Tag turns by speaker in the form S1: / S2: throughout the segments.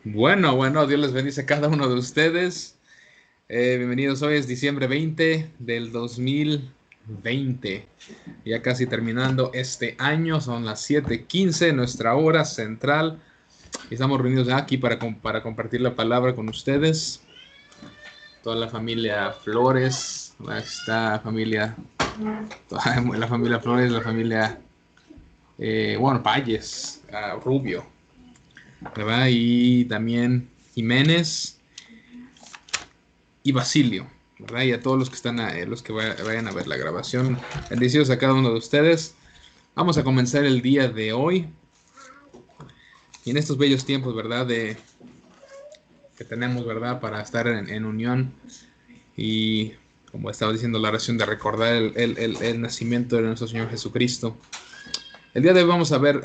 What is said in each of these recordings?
S1: Bueno, Dios les bendice a cada uno de ustedes. Bienvenidos, hoy es diciembre 20 del 2020. Ya casi terminando este año, son las 7:15, nuestra hora central. Estamos reunidos aquí para compartir la palabra con ustedes. Toda la familia Flores, esta familia, toda la familia Flores, la familia, Valles, Rubio, ¿verdad? Y también Jiménez y Basilio, ¿verdad? Y a todos los que están, los que vayan a ver la grabación, bendecidos a cada uno de ustedes. Vamos a comenzar el día de hoy y en estos bellos tiempos, ¿verdad? Que tenemos, ¿verdad? Para estar en unión y, como estaba diciendo la oración, de recordar el nacimiento de nuestro Señor Jesucristo. El día de hoy vamos a ver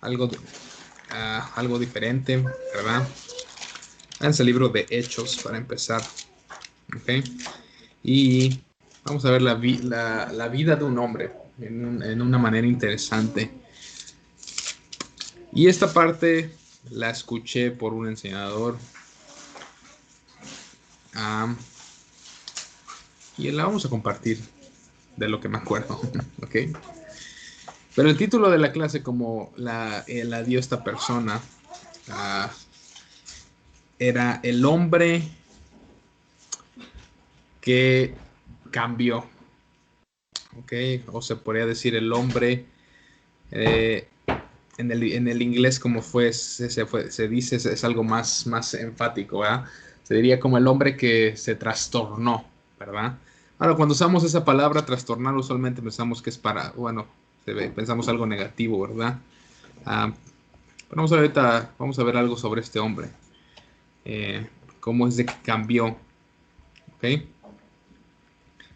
S1: algo diferente, ¿verdad? Es el libro de Hechos para empezar, ¿ok? Y vamos a ver la vida de un hombre en una manera interesante. Y esta parte la escuché por un enseñador. um, y la vamos a compartir de lo que me acuerdo. ¿Ok? Pero el título de la clase, como la dio esta persona, uh, era El hombre que cambió. ¿Ok? O se podría decir el hombre... Eh, en el inglés, como se dice, es algo más enfático, ¿verdad? Se diría como el hombre que se trastornó, ¿verdad? Ahora, cuando usamos esa palabra trastornar, usualmente pensamos que es pensamos algo negativo, ¿verdad? Ah, pero vamos a ver algo sobre este hombre, eh, cómo es de que cambió, ¿ok?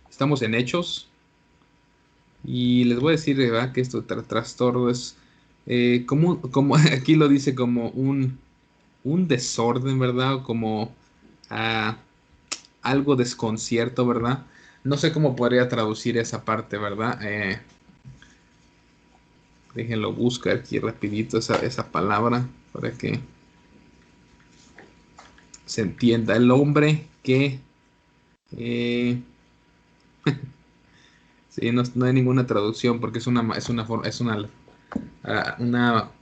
S1: Estamos en Hechos y les voy a decir, ¿verdad? Que esto trastorno es, como aquí lo dice, como un desorden, ¿verdad? Como ah, algo desconcierto, ¿verdad? No sé cómo podría traducir esa parte, ¿verdad? Déjenlo buscar aquí rapidito esa palabra para que se entienda. El hombre que... eh, sí, no hay ninguna traducción porque es una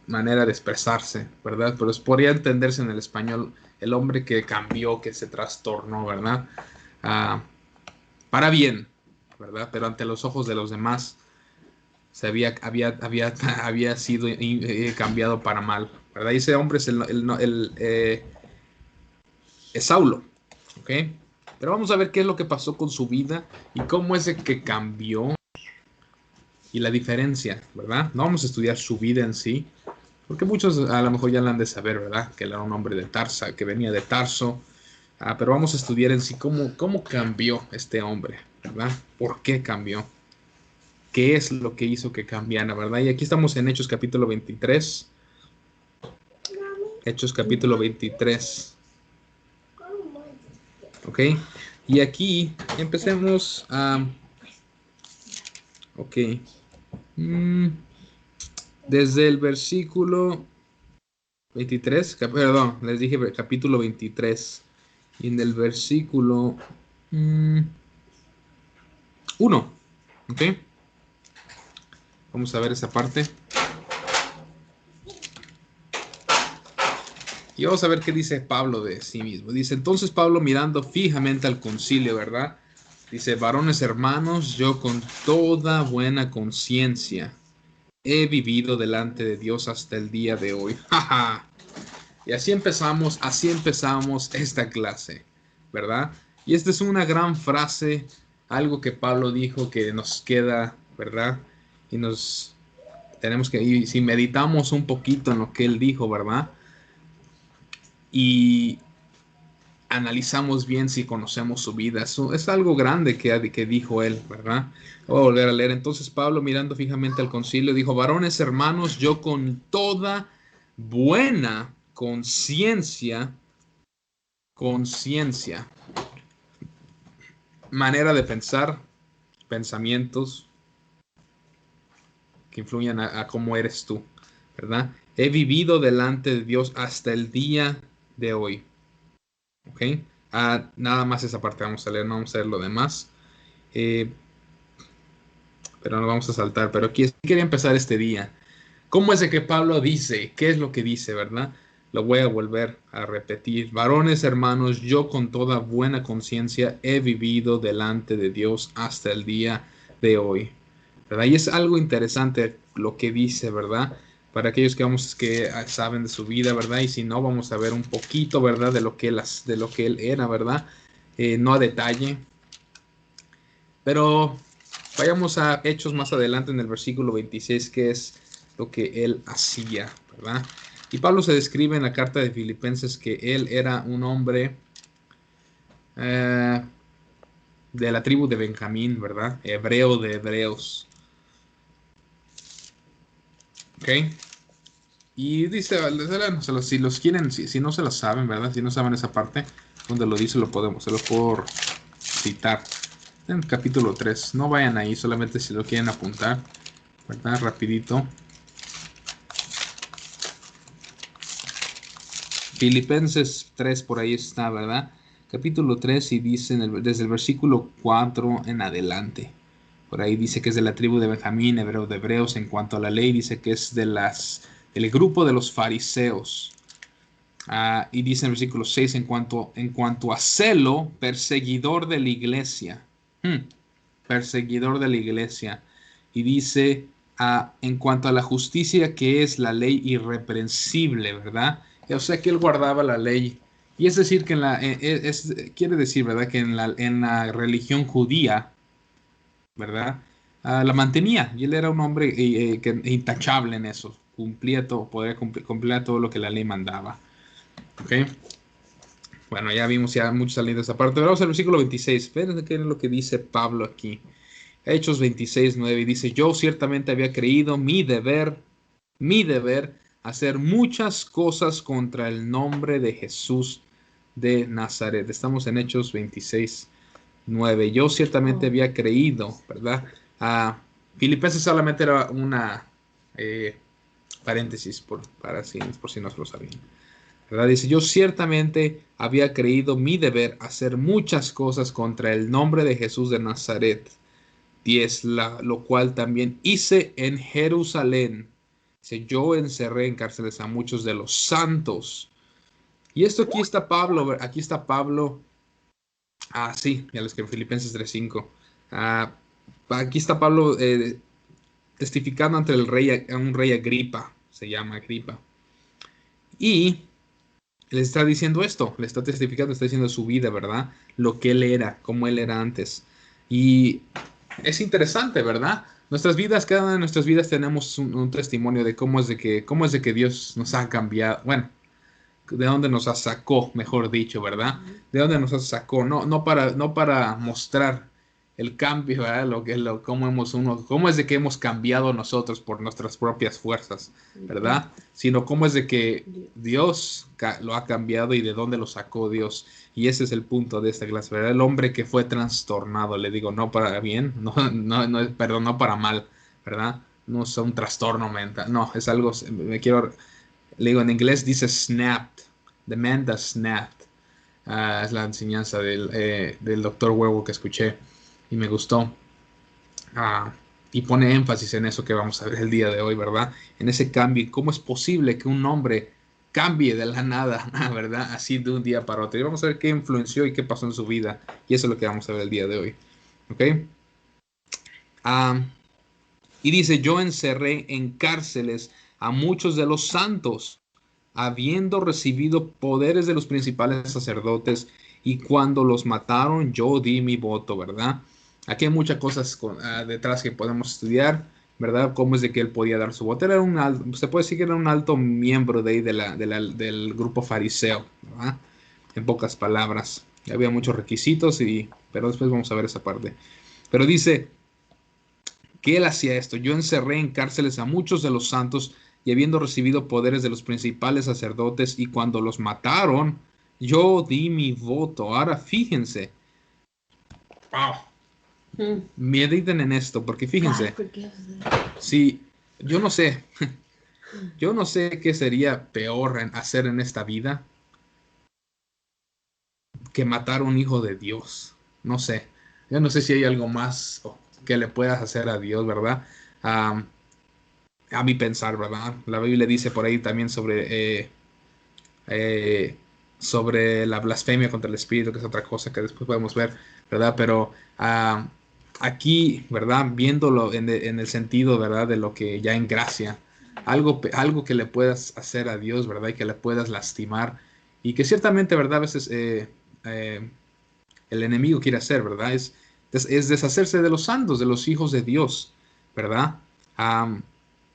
S1: manera de expresarse, ¿verdad? Pero podría entenderse en el español el hombre que cambió, que se trastornó, ¿verdad? Ah, para bien, ¿verdad? Pero ante los ojos de los demás había sido cambiado para mal, ¿verdad? Y ese hombre es Saulo, ¿ok? Pero vamos a ver qué es lo que pasó con su vida y cómo es el que cambió y la diferencia, ¿verdad? No vamos a estudiar su vida en sí, porque muchos a lo mejor ya la han de saber, ¿verdad? Que él era un hombre de Tarsa, que venía de Tarso. Pero vamos a estudiar en sí cómo cambió este hombre, ¿verdad? ¿Por qué cambió? ¿Qué es lo que hizo que cambiara, verdad? Y aquí estamos en Hechos capítulo 23. Hechos capítulo 23. ¿Ok? Y aquí empecemos a... Ok. Mm, Desde el versículo 23, perdón, les dije capítulo 23. Y en el versículo 1. ¿Ok? Vamos a ver esa parte. Y vamos a ver qué dice Pablo de sí mismo. Dice, entonces Pablo, mirando fijamente al concilio, ¿verdad? Dice, varones hermanos, yo con toda buena conciencia he vivido delante de Dios hasta el día de hoy. Y así empezamos esta clase, ¿verdad? Y esta es una gran frase, algo que Pablo dijo que nos queda, ¿verdad? Y y si meditamos un poquito en lo que él dijo, ¿verdad? Y analizamos bien si conocemos su vida. Es algo grande que dijo él, ¿verdad? Voy a volver a leer. Entonces Pablo, mirando fijamente al concilio, dijo, varones hermanos, yo con toda buena conciencia, manera de pensar, pensamientos que influyen a cómo eres tú, ¿verdad? He vivido delante de Dios hasta el día de hoy. ¿Ok? Nada más esa parte vamos a leer, no vamos a leer lo demás. Pero no vamos a saltar. Pero aquí quería empezar este día. ¿Cómo es de que Pablo dice? ¿Qué es lo que dice, verdad? Lo voy a volver a repetir. Varones hermanos, yo con toda buena conciencia he vivido delante de Dios hasta el día de hoy. ¿Verdad? Y es algo interesante lo que dice, ¿verdad? Para aquellos que saben de su vida, ¿verdad? Y si no, vamos a ver un poquito, ¿verdad? De lo que él era, ¿verdad? No a detalle, pero vayamos a Hechos más adelante en el versículo 26, que es lo que él hacía, ¿verdad? Y Pablo se describe en la carta de Filipenses que él era un hombre eh, de la tribu de Benjamín, ¿verdad? Hebreo de hebreos. ¿Ok? Y dice, si los quieren, si no se lo saben, ¿verdad? Si no saben esa parte donde lo dice, se lo puedo citar. En el capítulo 3, no vayan ahí, solamente si lo quieren apuntar, ¿verdad? Rapidito. Filipenses 3 por ahí está, ¿verdad? Capítulo 3 y dice desde el versículo 4 en adelante. Por ahí dice que es de la tribu de Benjamín, hebreo de hebreos. En cuanto a la ley, dice que es del grupo de los fariseos. Y dice en el versículo 6, en cuanto a celo, perseguidor de la iglesia. Perseguidor de la iglesia. Y dice, en cuanto a la justicia que es la ley irreprensible, ¿verdad? O sea que él guardaba la ley. Y es decir, que quiere decir, ¿verdad? Que en la religión judía, ¿verdad? La mantenía. Y él era un hombre intachable en eso. Cumplía todo, cumplía todo lo que la ley mandaba. ¿Ok? Bueno, ya vimos ya mucho saliendo de esa parte. Pero vamos al versículo 26. Fíjense qué es lo que dice Pablo aquí. Hechos 26:9 y dice, yo ciertamente había creído mi deber, hacer muchas cosas contra el nombre de Jesús de Nazaret. Estamos en Hechos 26:9. Yo ciertamente había creído, ¿verdad? Filipenses solamente era una paréntesis por si no lo sabían. ¿Verdad? Dice, yo ciertamente había creído mi deber hacer muchas cosas contra el nombre de Jesús de Nazaret. 10, lo cual también hice en Jerusalén. Dice, yo encerré en cárceles a muchos de los santos. Y esto aquí está Pablo. Sí, ya les que en Filipenses 3:5. Aquí está Pablo testificando ante un rey Agripa, se llama Agripa. Y le está diciendo esto, le está testificando, está diciendo su vida, ¿verdad? Lo que él era, cómo él era antes. Y es interesante, ¿verdad? Cada una de nuestras vidas tenemos un testimonio de cómo es de que Dios nos ha cambiado, bueno, de dónde nos sacó, mejor dicho, ¿verdad? De dónde nos sacó, no para mostrar el cambio, ¿verdad? Cómo es de que hemos cambiado nosotros por nuestras propias fuerzas, ¿verdad? Sino cómo es de que Dios lo ha cambiado y de dónde lo sacó Dios. Y ese es el punto de esta clase, ¿verdad? El hombre que fue trastornado, le digo, no para bien, perdón, no para mal, ¿verdad? No es un trastorno mental, no, es algo, le digo, en inglés dice snapped. The man that snapped. Es la enseñanza del doctor Huevo que escuché y me gustó. Y pone énfasis en eso que vamos a ver el día de hoy, ¿verdad? En ese cambio. ¿Cómo es posible que un hombre cambie de la nada, ¿verdad? Así de un día para otro. Y vamos a ver qué influenció y qué pasó en su vida. Y eso es lo que vamos a ver el día de hoy. ¿Ok? Y dice, yo encerré en cárceles a muchos de los santos, habiendo recibido poderes de los principales sacerdotes, y cuando los mataron, yo di mi voto, ¿verdad? Aquí hay muchas cosas detrás que podemos estudiar, ¿verdad? Cómo es de que él podía dar su voto. Se puede decir que era un alto miembro de ahí del grupo fariseo, ¿verdad? En pocas palabras. Había muchos requisitos, pero después vamos a ver esa parte. Pero dice que él hacía esto. Yo encerré en cárceles a muchos de los santos y habiendo recibido poderes de los principales sacerdotes y cuando los mataron, yo di mi voto. Ahora fíjense. Wow. Mediten en esto, porque fíjense. Si yo no sé qué sería peor hacer en esta vida. que matar a un hijo de Dios. No sé, yo no sé si hay algo más que le puedas hacer a Dios, ¿verdad? Am, a mi pensar, ¿verdad? La Biblia dice por ahí también eh, sobre la blasfemia contra el Espíritu, que es otra cosa que después podemos ver, ¿verdad? Pero aquí, ¿verdad? Viéndolo en el sentido, ¿verdad? De lo que ya en gracia, algo que le puedas hacer a Dios, ¿verdad? Y que le puedas lastimar. Y que ciertamente, ¿verdad? A veces eh, el enemigo quiere hacer, ¿verdad? Es deshacerse de los santos, de los hijos de Dios, ¿verdad? Am,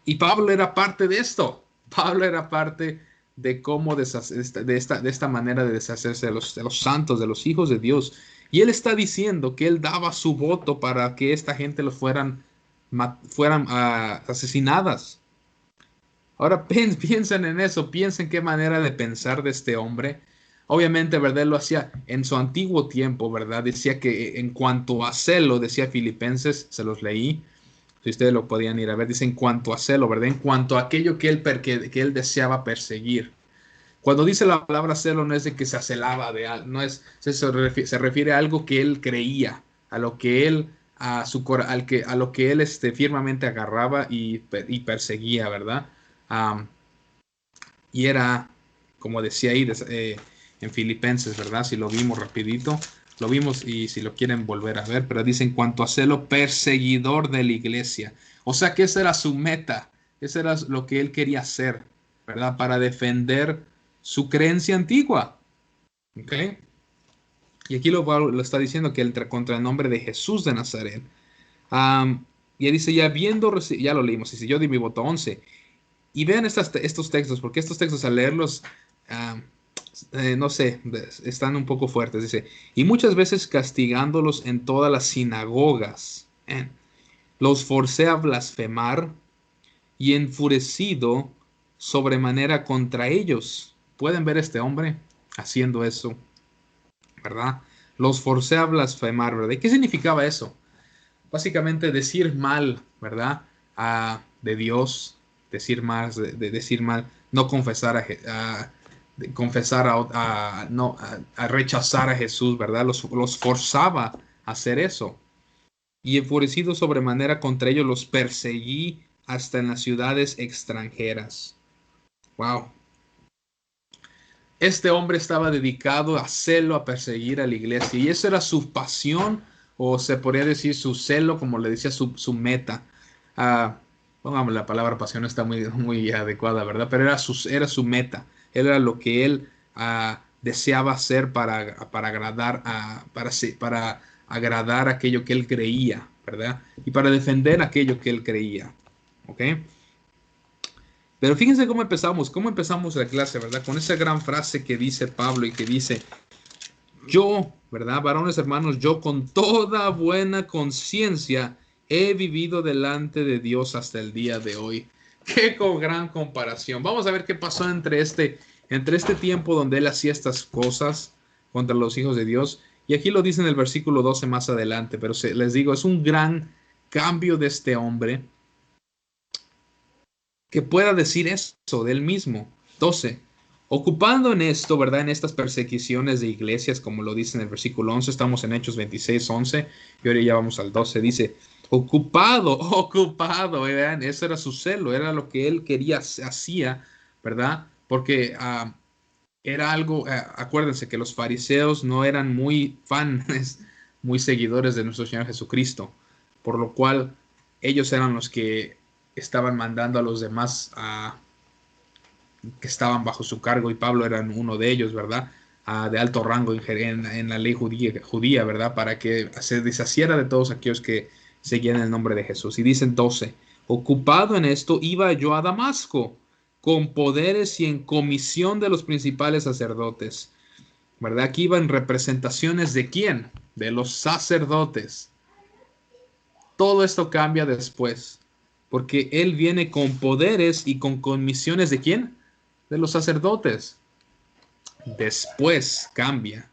S1: y Pablo era parte de esto. Pablo era parte de cómo de esta manera de deshacerse de los santos, de los hijos de Dios. Y él está diciendo que él daba su voto para que esta gente los fueran asesinadas. Ahora piensen en eso, piensen qué manera de pensar de este hombre. Obviamente, ¿verdad? Él lo hacía en su antiguo tiempo, ¿verdad? Decía que en cuanto a celo, decía Filipenses, se los leí, si ustedes lo podían ir a ver, dice en cuanto a celo, ¿verdad? En cuanto a aquello que él deseaba perseguir. Cuando dice la palabra celo no es de que se acelaba de algo, no es, se refiere a algo que él creía, a lo que él, a lo que él firmemente agarraba y perseguía, ¿verdad? Am, y era, como decía ahí en Filipenses, ¿verdad? Si lo vimos rapidito, lo vimos y si lo quieren volver a ver, pero dice en cuanto a celo, perseguidor de la iglesia. O sea que esa era su meta, eso era lo que él quería hacer, ¿verdad? Para defender su creencia antigua, ¿ok? Y aquí lo está diciendo que él contra el nombre de Jesús de Nazaret. Y él dice, ya lo leímos, dice, yo di mi voto 11. Y vean estos textos, porque estos textos al leerlos, ah, no sé, están un poco fuertes. Dice, y muchas veces castigándolos en todas las sinagogas, los forcé a blasfemar y enfurecido sobremanera contra ellos. ¿Pueden ver este hombre haciendo eso, verdad? Los forcé a blasfemar, ¿verdad? ¿Y qué significaba eso? Básicamente decir mal, ¿verdad? De Dios, decir mal, decir mal, no confesar de confesar no, a rechazar a Jesús, ¿verdad? Los forzaba a hacer eso. Y enfurecido sobremanera contra ellos, los perseguí hasta en las ciudades extranjeras. Wow. Este hombre estaba dedicado a celo, a perseguir a la iglesia, y eso era su pasión, o se podría decir su celo, como le decía, su meta. Ah, pongamos la palabra pasión, no está muy adecuada, ¿verdad? Pero era su meta, era lo que él deseaba hacer para agradar para agradar aquello que él creía, ¿verdad? Y para defender aquello que él creía, ¿ok? Pero fíjense cómo empezamos la clase, ¿verdad? Con esa gran frase que dice Pablo y que dice, yo, ¿verdad? Varones hermanos, yo con toda buena conciencia he vivido delante de Dios hasta el día de hoy. Qué gran comparación. Vamos a ver qué pasó entre este tiempo donde él hacía estas cosas contra los hijos de Dios. Y aquí lo dice en el versículo 12 más adelante, pero les digo, es un gran cambio de este hombre que pueda decir eso de él mismo. 12. Ocupando en esto, ¿verdad? En estas persecuciones de iglesias, como lo dice en el versículo 11, estamos en Hechos 26, 11, y ahora ya vamos al 12, dice, ocupado, vean, eso era su celo, era lo que él quería, hacía, ¿verdad? Porque era algo, acuérdense que los fariseos no eran muy fans, muy seguidores de nuestro Señor Jesucristo, por lo cual ellos eran los que estaban mandando a los demás que estaban bajo su cargo y Pablo era uno de ellos, ¿verdad? De alto rango en la ley judía, ¿verdad? Para que se deshaciera de todos aquellos que seguían el nombre de Jesús. Y dicen 12, ocupado en esto, iba yo a Damasco con poderes y en comisión de los principales sacerdotes, ¿verdad? Aquí iban representaciones de quién? De los sacerdotes. Todo esto cambia después, porque él viene con poderes y con comisiones de quién? De los sacerdotes. Después cambia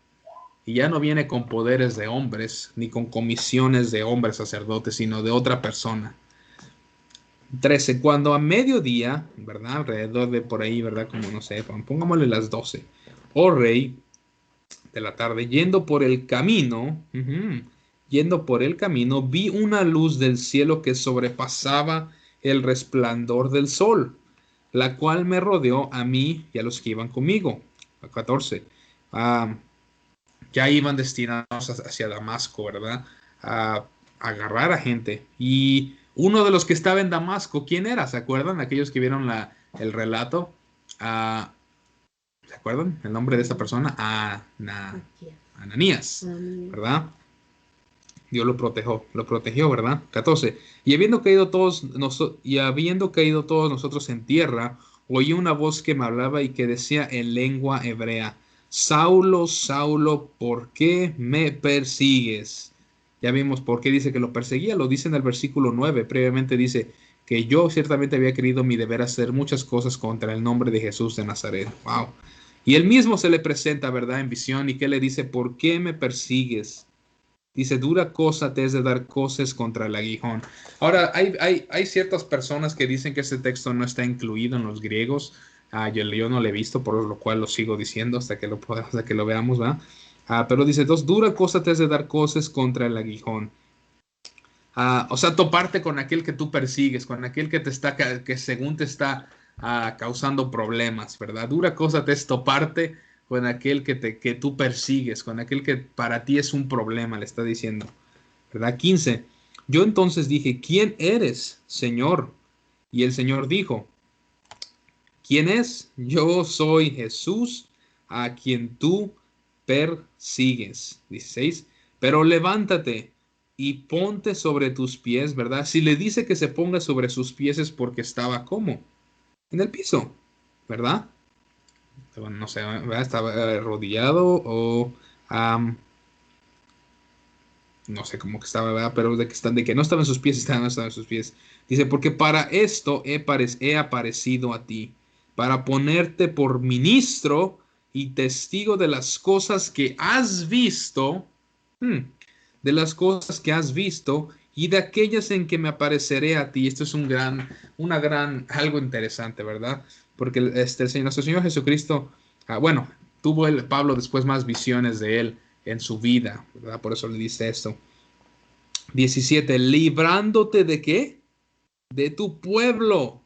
S1: y ya no viene con poderes de hombres ni con comisiones de hombres sacerdotes, sino de otra persona. 13. Cuando a mediodía, ¿verdad? Alrededor de por ahí, ¿verdad? Como no sé, pongámosle las 12. Oh rey, de la tarde, yendo por el camino, vi una luz del cielo que sobrepasaba el resplandor del sol, la cual me rodeó a mí y a los que iban conmigo. 14. Ah, ya iban destinados hacia Damasco, ¿verdad? A agarrar a gente. Y uno de los que estaba en Damasco, ¿quién era? ¿Se acuerdan? Aquellos que vieron el relato. Ah, ¿se acuerdan el nombre de esta persona? Ananías, ¿verdad? Dios lo protegió, ¿verdad? 14. Y habiendo caído todos nosotros en tierra, oí una voz que me hablaba y que decía en lengua hebrea: Saulo, Saulo, ¿por qué me persigues? Ya vimos por qué dice que lo perseguía, lo dice en el versículo 9. Previamente dice que yo ciertamente había querido mi deber hacer muchas cosas contra el nombre de Jesús de Nazaret. Wow. Y él mismo se le presenta, ¿verdad? En visión, y que le dice: ¿por qué me persigues? Dice: dura cosa te es de dar coces contra el aguijón. Ahora, hay ciertas personas que dicen que este texto no está incluido en los griegos. Yo no lo he visto, por lo cual lo sigo diciendo hasta que lo veamos, ¿va? Pero dice: dos, dura cosa te es de dar coces contra el aguijón. O sea, toparte con aquel que tú persigues, con aquel que según te está causando problemas, ¿verdad? Dura cosa te es toparte con aquel que tú persigues, con aquel que para ti es un problema, le está diciendo, ¿verdad? 15. Yo entonces dije: ¿quién eres, Señor? Y el Señor dijo: ¿quién es? Yo soy Jesús, a quien tú persigues. 16. Pero levántate y ponte sobre tus pies, ¿verdad? Si le dice que se ponga sobre sus pies es porque estaba como en el piso, ¿verdad? Bueno, no sé, ¿verdad? Estaba arrodillado o no sé cómo que estaba, ¿verdad? Pero de que no estaba en sus pies, no estaba en sus pies. Dice: porque para esto he aparecido a ti, para ponerte por ministro y testigo de las cosas que has visto, de las cosas que has visto y de aquellas en que me apareceré a ti. Esto es algo interesante, ¿verdad? Porque nuestro Señor Jesucristo, bueno, tuvo Pablo después más visiones de él en su vida, ¿verdad? Por eso le dice esto. 17. Librándote de ¿qué? De tu pueblo.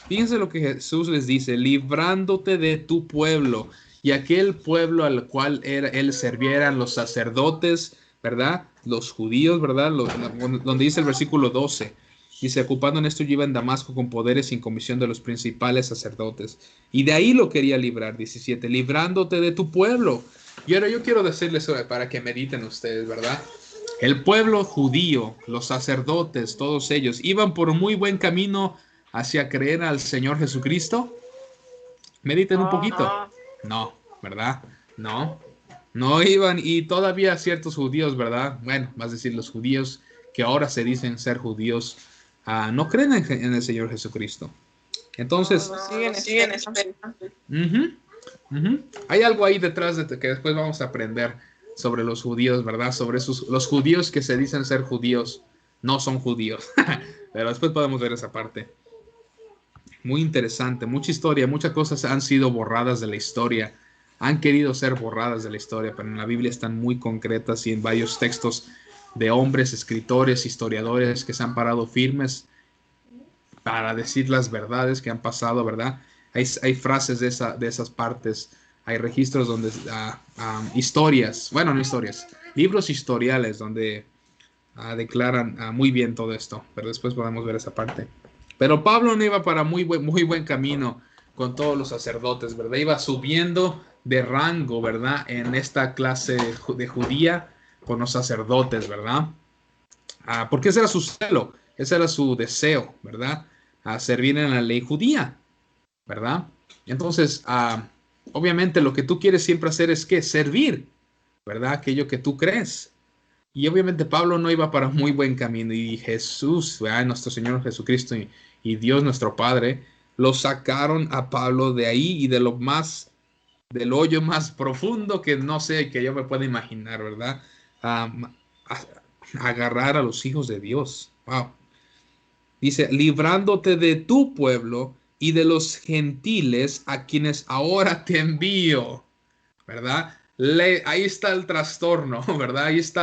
S1: Fíjense lo que Jesús les dice: librándote de tu pueblo. Y aquel pueblo al cual él servía eran los sacerdotes, ¿verdad? Los judíos, ¿verdad? Donde dice el versículo 12. Dice: ocupando en esto, yo iba en Damasco con poderes sin comisión de los principales sacerdotes. Y de ahí lo quería librar. 17. Librándote de tu pueblo. Y ahora yo quiero decirles para que mediten ustedes, ¿verdad? El pueblo judío, los sacerdotes, todos ellos, iban por muy buen camino hacia creer al Señor Jesucristo. Mediten un poquito. No, ¿verdad? No, no iban. Y todavía ciertos judíos, ¿verdad? Bueno, vas a decir los judíos que ahora se dicen ser judíos, no creen en el Señor Jesucristo. Entonces,
S2: siguen esperando.
S1: Hay algo ahí detrás que después vamos a aprender sobre los judíos, ¿verdad? Sobre los judíos que se dicen ser judíos, no son judíos. Pero después podemos ver esa parte. Muy interesante, mucha historia, muchas cosas han sido borradas de la historia. Han querido ser borradas de la historia, pero en la Biblia están muy concretas y en varios textos de hombres, escritores, historiadores que se han parado firmes para decir las verdades que han pasado, ¿verdad? Hay frases de esas partes, hay registros donde, historias, bueno, no historias, libros historiales donde declaran muy bien todo esto, pero después podemos ver esa parte. Pero Pablo no iba para muy buen camino con todos los sacerdotes, ¿verdad? Iba subiendo de rango, ¿verdad? En esta clase de judía con los sacerdotes, ¿verdad? Porque ese era su celo, ese era su deseo, ¿verdad? A servir en la ley judía, ¿verdad? Entonces, obviamente lo que tú quieres siempre hacer es que servir, ¿verdad? Aquello que tú crees. Y obviamente Pablo no iba para muy buen camino y Jesús, ¿verdad? Nuestro Señor Jesucristo y Dios nuestro Padre, lo sacaron a Pablo de ahí y del hoyo más profundo que no sé, que yo me pueda imaginar, ¿verdad? Agarrar a los hijos de Dios. Wow. Dice: librándote de tu pueblo y de los gentiles a quienes ahora te envío, ¿verdad? Ahí está el trastorno, ¿verdad? Ahí está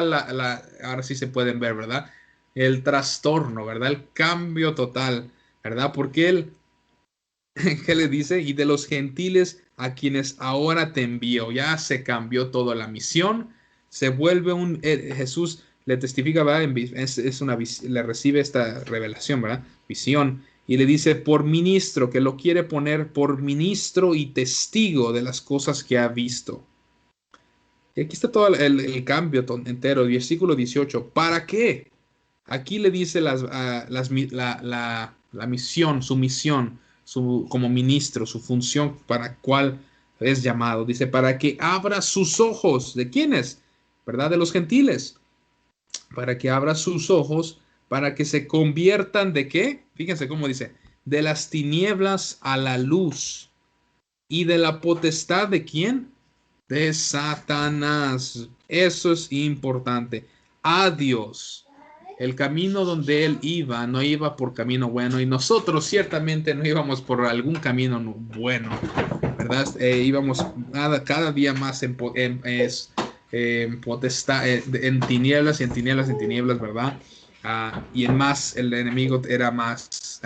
S1: ahora sí se pueden ver, ¿verdad? El trastorno, ¿verdad? El cambio total, ¿verdad? Porque él, ¿qué le dice? Y de los gentiles a quienes ahora te envío. Ya se cambió toda la misión. Se vuelve Jesús le testifica, ¿verdad? Le recibe esta revelación, ¿verdad? Visión. Y le dice por ministro, que lo quiere poner por ministro y testigo de las cosas que ha visto. Y aquí está todo el cambio entero. Versículo 18. ¿Para qué? Aquí le dice la misión, su misión, como ministro, su función para cuál es llamado. Dice, para que abra sus ojos. ¿De quiénes? ¿Verdad? De los gentiles. Para que abra sus ojos, para que se conviertan de qué? Fíjense cómo dice, de las tinieblas a la luz. ¿Y de la potestad de quién? De Satanás. Eso es importante. A Dios. El camino donde él iba no iba por camino bueno y nosotros ciertamente no íbamos por algún camino bueno, ¿verdad? Íbamos cada día más en potestad, en tinieblas y en tinieblas y en tinieblas, ¿verdad? Y en más, el enemigo era más,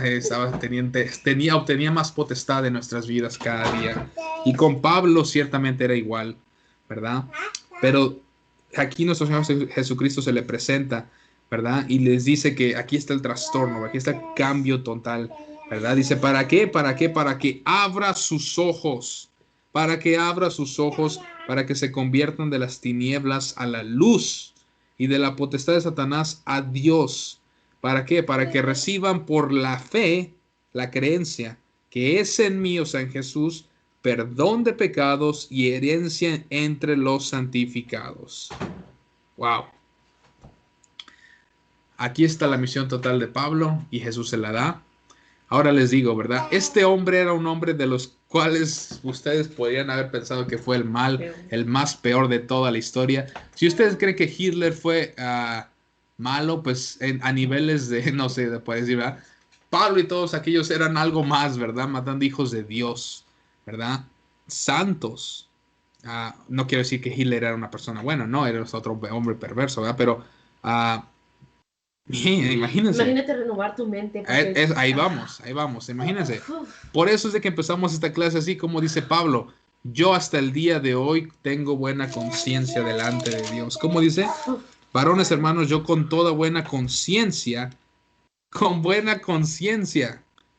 S1: obtenía más potestad en nuestras vidas cada día. Y con Pablo ciertamente era igual, ¿verdad? Pero aquí nuestro Señor Jesucristo se le presenta, ¿verdad? Y les dice que aquí está el trastorno, aquí está el cambio total, ¿verdad? Dice, ¿para qué? ¿Para qué? Para que abra sus ojos, para que abra sus ojos, para que se conviertan de las tinieblas a la luz y de la potestad de Satanás a Dios. ¿Para qué? Para que reciban por la fe, la creencia, que es en mí, o sea, en Jesús, perdón de pecados y herencia entre los santificados. Wow. Aquí está la misión total de Pablo y Jesús se la da. Ahora les digo, ¿verdad? Este hombre era un hombre de los cuales ustedes podrían haber pensado que fue el más peor de toda la historia. Si ustedes creen que Hitler fue malo, pues a niveles de, no sé, puedes decir, ¿verdad? Pablo y todos aquellos eran algo más, ¿verdad? Matando hijos de Dios, ¿verdad? Santos. No quiero decir que Hitler era una persona buena, no, era otro hombre perverso, ¿verdad? Pero imagínense.
S3: Imagínate renovar tu mente.
S1: Ahí vamos, imagínense. Por eso es de que empezamos esta clase así, como dice Pablo. Yo hasta el día de hoy tengo buena conciencia delante de Dios. ¿Cómo dice? Varones hermanos, yo con toda buena conciencia,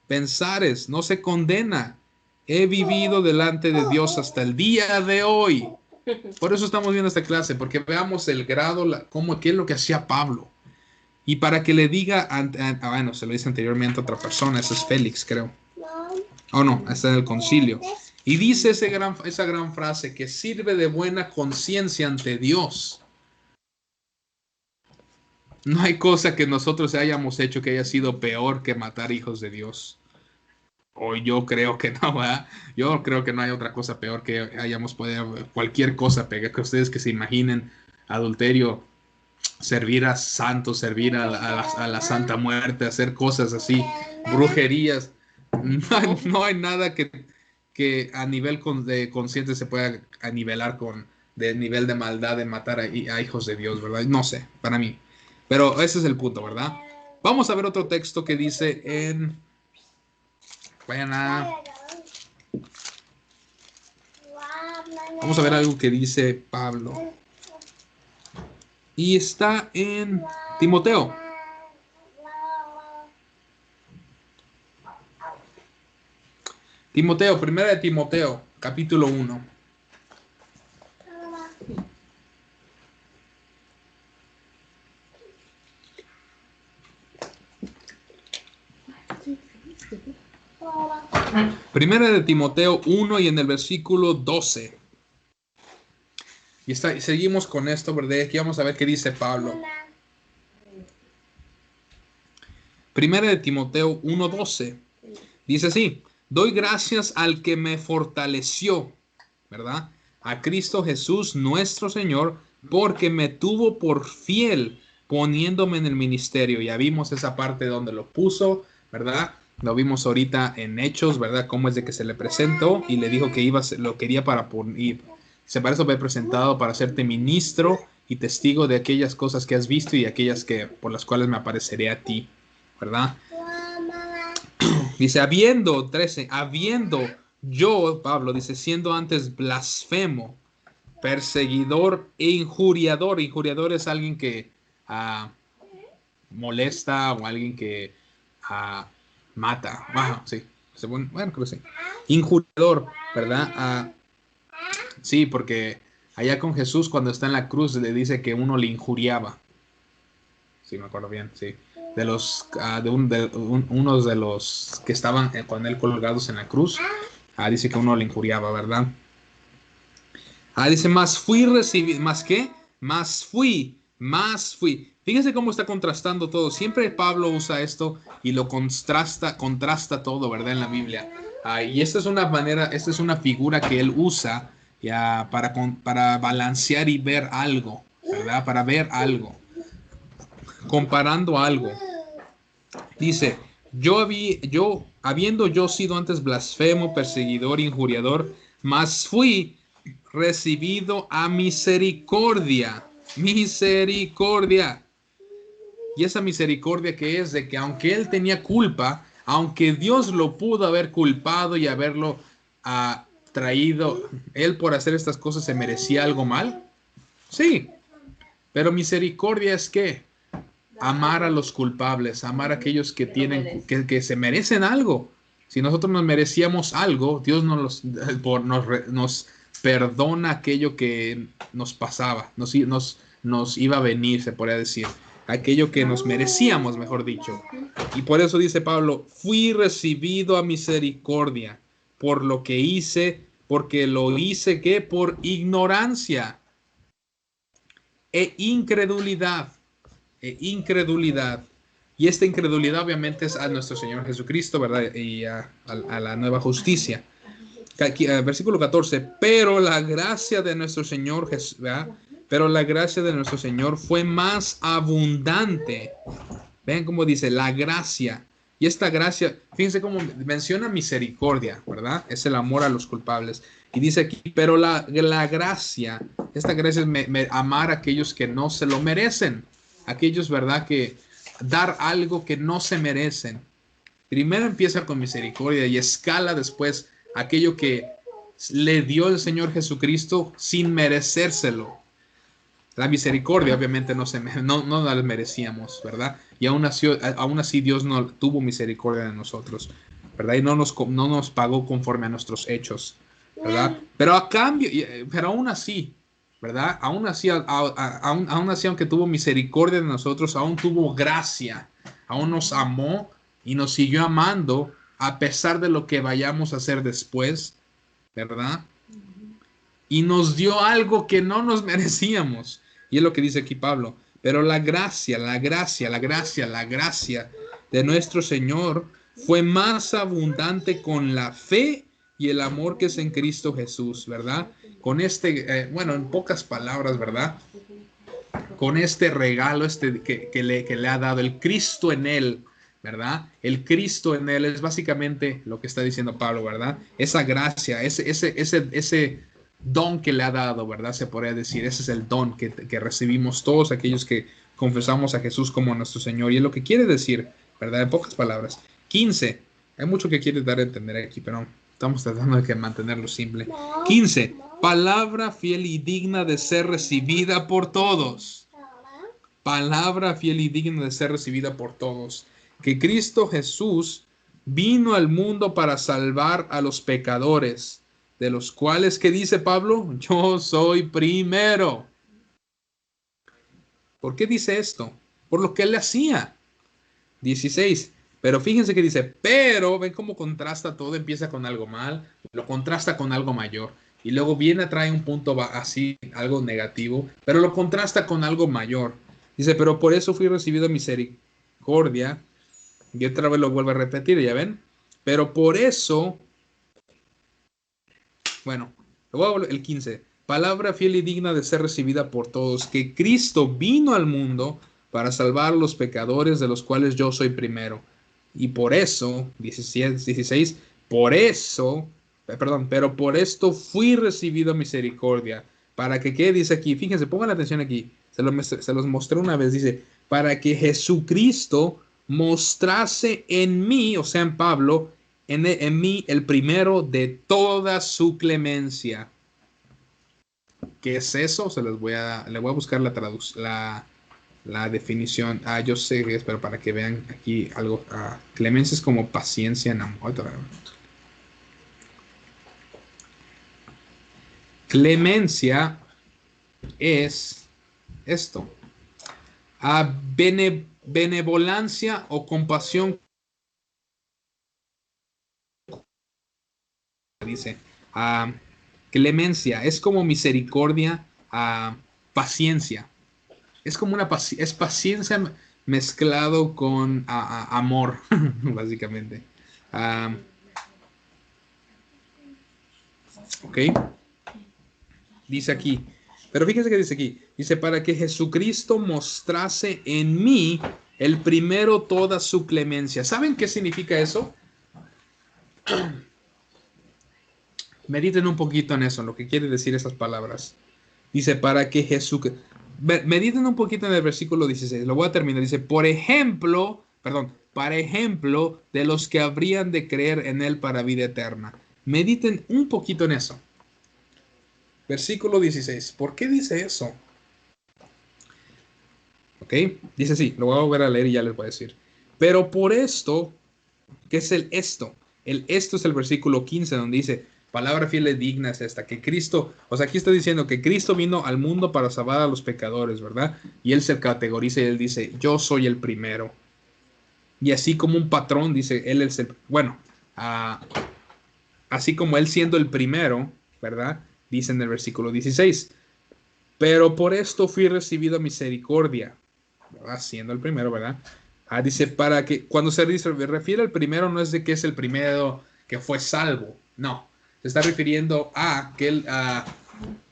S1: pensares, no se condena. He vivido delante de Dios hasta el día de hoy. Por eso estamos viendo esta clase, porque veamos el grado, qué es lo que hacía Pablo. Y para que le diga, bueno, se lo dice anteriormente a otra persona, ese es Félix, creo. Oh, no, está en el concilio. Y dice esa gran frase que sirve de buena conciencia ante Dios. No hay cosa que nosotros hayamos hecho que haya sido peor que matar hijos de Dios. O yo creo que no, ¿verdad? Yo creo que no hay otra cosa peor que hayamos podido, cualquier cosa peor que ustedes que se imaginen, adulterio, servir a santos, servir a la Santa Muerte, hacer cosas así, brujerías. No hay nada que a nivel de consciente se pueda nivelar con de nivel de maldad de matar a hijos de Dios, ¿verdad? No sé, para mí. Pero ese es el punto, ¿verdad? Vamos a ver otro texto que dice en... Vamos a ver algo que dice Pablo. Y está en Timoteo. Primera de Timoteo, capítulo 1. Primera de Timoteo 1 y en el versículo 12. Y seguimos con esto, ¿verdad? Aquí vamos a ver qué dice Pablo. Primera de Timoteo 1:12. Dice así: doy gracias al que me fortaleció, ¿verdad? A Cristo Jesús nuestro Señor, porque me tuvo por fiel poniéndome en el ministerio. Ya vimos esa parte donde lo puso, ¿verdad? Lo vimos ahorita en Hechos, ¿verdad? Cómo es de que se le presentó y le dijo que lo quería para poner, Para eso me he presentado, para hacerte ministro y testigo de aquellas cosas que has visto y aquellas que por las cuales me apareceré a ti, ¿verdad? Dice, habiendo yo, Pablo, dice, siendo antes blasfemo, perseguidor e injuriador. Injuriador es alguien que molesta o alguien que mata. Sí. Bueno, creo que sí. Injuriador, ¿verdad? Sí, porque allá con Jesús cuando está en la cruz le dice que uno le injuriaba. Sí, me acuerdo bien, sí. De los, unos de los que estaban con él colgados en la cruz. Dice que uno le injuriaba, ¿verdad? Dice, más fui recibido, ¿más qué? Más fui. Fíjense cómo está contrastando todo. Siempre Pablo usa esto y lo contrasta todo, ¿verdad? En la Biblia. Y esta es una manera, esta es una figura que él usa ya para balancear y ver algo, ¿verdad? Para ver algo. Comparando algo. Dice, habiendo yo sido antes blasfemo, perseguidor, injuriador, mas fui recibido a misericordia. Misericordia. Y esa misericordia que es de que aunque él tenía culpa, aunque Dios lo pudo haber culpado y haberlo traído, él por hacer estas cosas se merecía algo mal. Sí, pero misericordia es que amar a los culpables, amar a aquellos que tienen, que se merecen algo. Si nosotros nos merecíamos algo, Dios nos perdona aquello que nos pasaba, nos iba a venir, se podría decir, aquello que nos merecíamos, mejor dicho. Y por eso dice Pablo, fui recibido a misericordia por lo que hice, porque lo hice que por ignorancia e incredulidad. Y esta incredulidad obviamente es a nuestro Señor Jesucristo, ¿verdad? Y a la nueva justicia. Aquí, versículo 14, pero la gracia de nuestro Señor Jesús, ¿verdad? Pero la gracia de nuestro Señor fue más abundante. Vean cómo dice, la gracia. Y esta gracia, fíjense cómo menciona misericordia, ¿verdad? Es el amor a los culpables. Y dice aquí, pero la gracia, esta gracia es amar a aquellos que no se lo merecen. Aquellos, ¿verdad? Que dar algo que no se merecen. Primero empieza con misericordia y escala después aquello que le dio el Señor Jesucristo sin merecérselo. La misericordia obviamente no la merecíamos, ¿verdad? Y aún así Dios no tuvo misericordia de nosotros, ¿verdad? Y no nos pagó conforme a nuestros hechos, ¿verdad? Pero a cambio, pero aún así, ¿verdad? Aún así, aún así, aunque tuvo misericordia de nosotros, aún tuvo gracia, aún nos amó y nos siguió amando a pesar de lo que vayamos a hacer después, ¿verdad? Y nos dio algo que no nos merecíamos. Y es lo que dice aquí Pablo. Pero la gracia de nuestro Señor fue más abundante con la fe y el amor que es en Cristo Jesús, ¿verdad? Con en pocas palabras, ¿verdad? Con este regalo que le ha dado el Cristo en él, ¿verdad? El Cristo en él es básicamente lo que está diciendo Pablo, ¿verdad? Esa gracia, ese don que le ha dado, ¿verdad? Se podría decir, ese es el don que recibimos todos aquellos que confesamos a Jesús como nuestro Señor. Y es lo que quiere decir, ¿verdad? En pocas palabras. 15. Hay mucho que quiere dar a entender aquí, pero estamos tratando de mantenerlo simple. 15. Palabra fiel y digna de ser recibida por todos. Palabra fiel y digna de ser recibida por todos. Que Cristo Jesús vino al mundo para salvar a los pecadores, de los cuales, ¿qué dice Pablo? Yo soy primero. ¿Por qué dice esto? Por lo que él hacía. 16. Pero fíjense que dice, pero, ven cómo contrasta todo, empieza con algo mal, lo contrasta con algo mayor. Y luego viene, trae un punto así, algo negativo, pero lo contrasta con algo mayor. Dice, pero por eso fui recibido misericordia. Y otra vez lo vuelvo a repetir, ¿ya ven? Pero por eso, bueno, el 15. Palabra fiel y digna de ser recibida por todos, que Cristo vino al mundo para salvar a los pecadores, de los cuales yo soy primero. Y por eso, 16, por eso perdón, pero por esto fui recibido misericordia. Para que, ¿qué dice aquí? Fíjense, pongan atención aquí. Se los mostré una vez. Dice, para que Jesucristo mostrase en mí, o sea, en Pablo, en mí el primero de toda su clemencia. ¿Qué es eso? Le voy a buscar la definición. Yo sé que es, pero para que vean aquí algo. Clemencia es como paciencia en amor. Clemencia es esto. Benevolencia o compasión. Dice. Clemencia es como misericordia, paciencia. Es como es paciencia mezclado con amor, básicamente. Ok. Dice aquí. Pero fíjense que dice aquí. Dice, para que Jesucristo mostrase en mí el primero toda su clemencia. ¿Saben qué significa eso? Mediten un poquito en eso, lo que quiere decir esas palabras. Dice, para que Jesús... Mediten un poquito en el versículo 16. Lo voy a terminar. Dice, por ejemplo, perdón, para ejemplo de los que habrían de creer en él para vida eterna. Mediten un poquito en eso. Versículo 16. ¿Por qué dice eso? Ok, dice así, lo voy a volver a leer y ya les voy a decir. Pero por esto, ¿qué es el esto? El esto es el versículo 15 donde dice, palabra fiel y digna es esta, que Cristo, o sea, aquí está diciendo que Cristo vino al mundo para salvar a los pecadores, ¿verdad? Y él se categoriza y él dice, yo soy el primero. Y así como un patrón dice, él es el, bueno, así como él siendo el primero, ¿verdad? Dice en el versículo 16, pero por esto fui recibido misericordia, ¿verdad? Siendo el primero, ¿verdad? Dice, para que, cuando se refiere al primero, no es de que es el primero que fue salvo, no. Se está refiriendo a que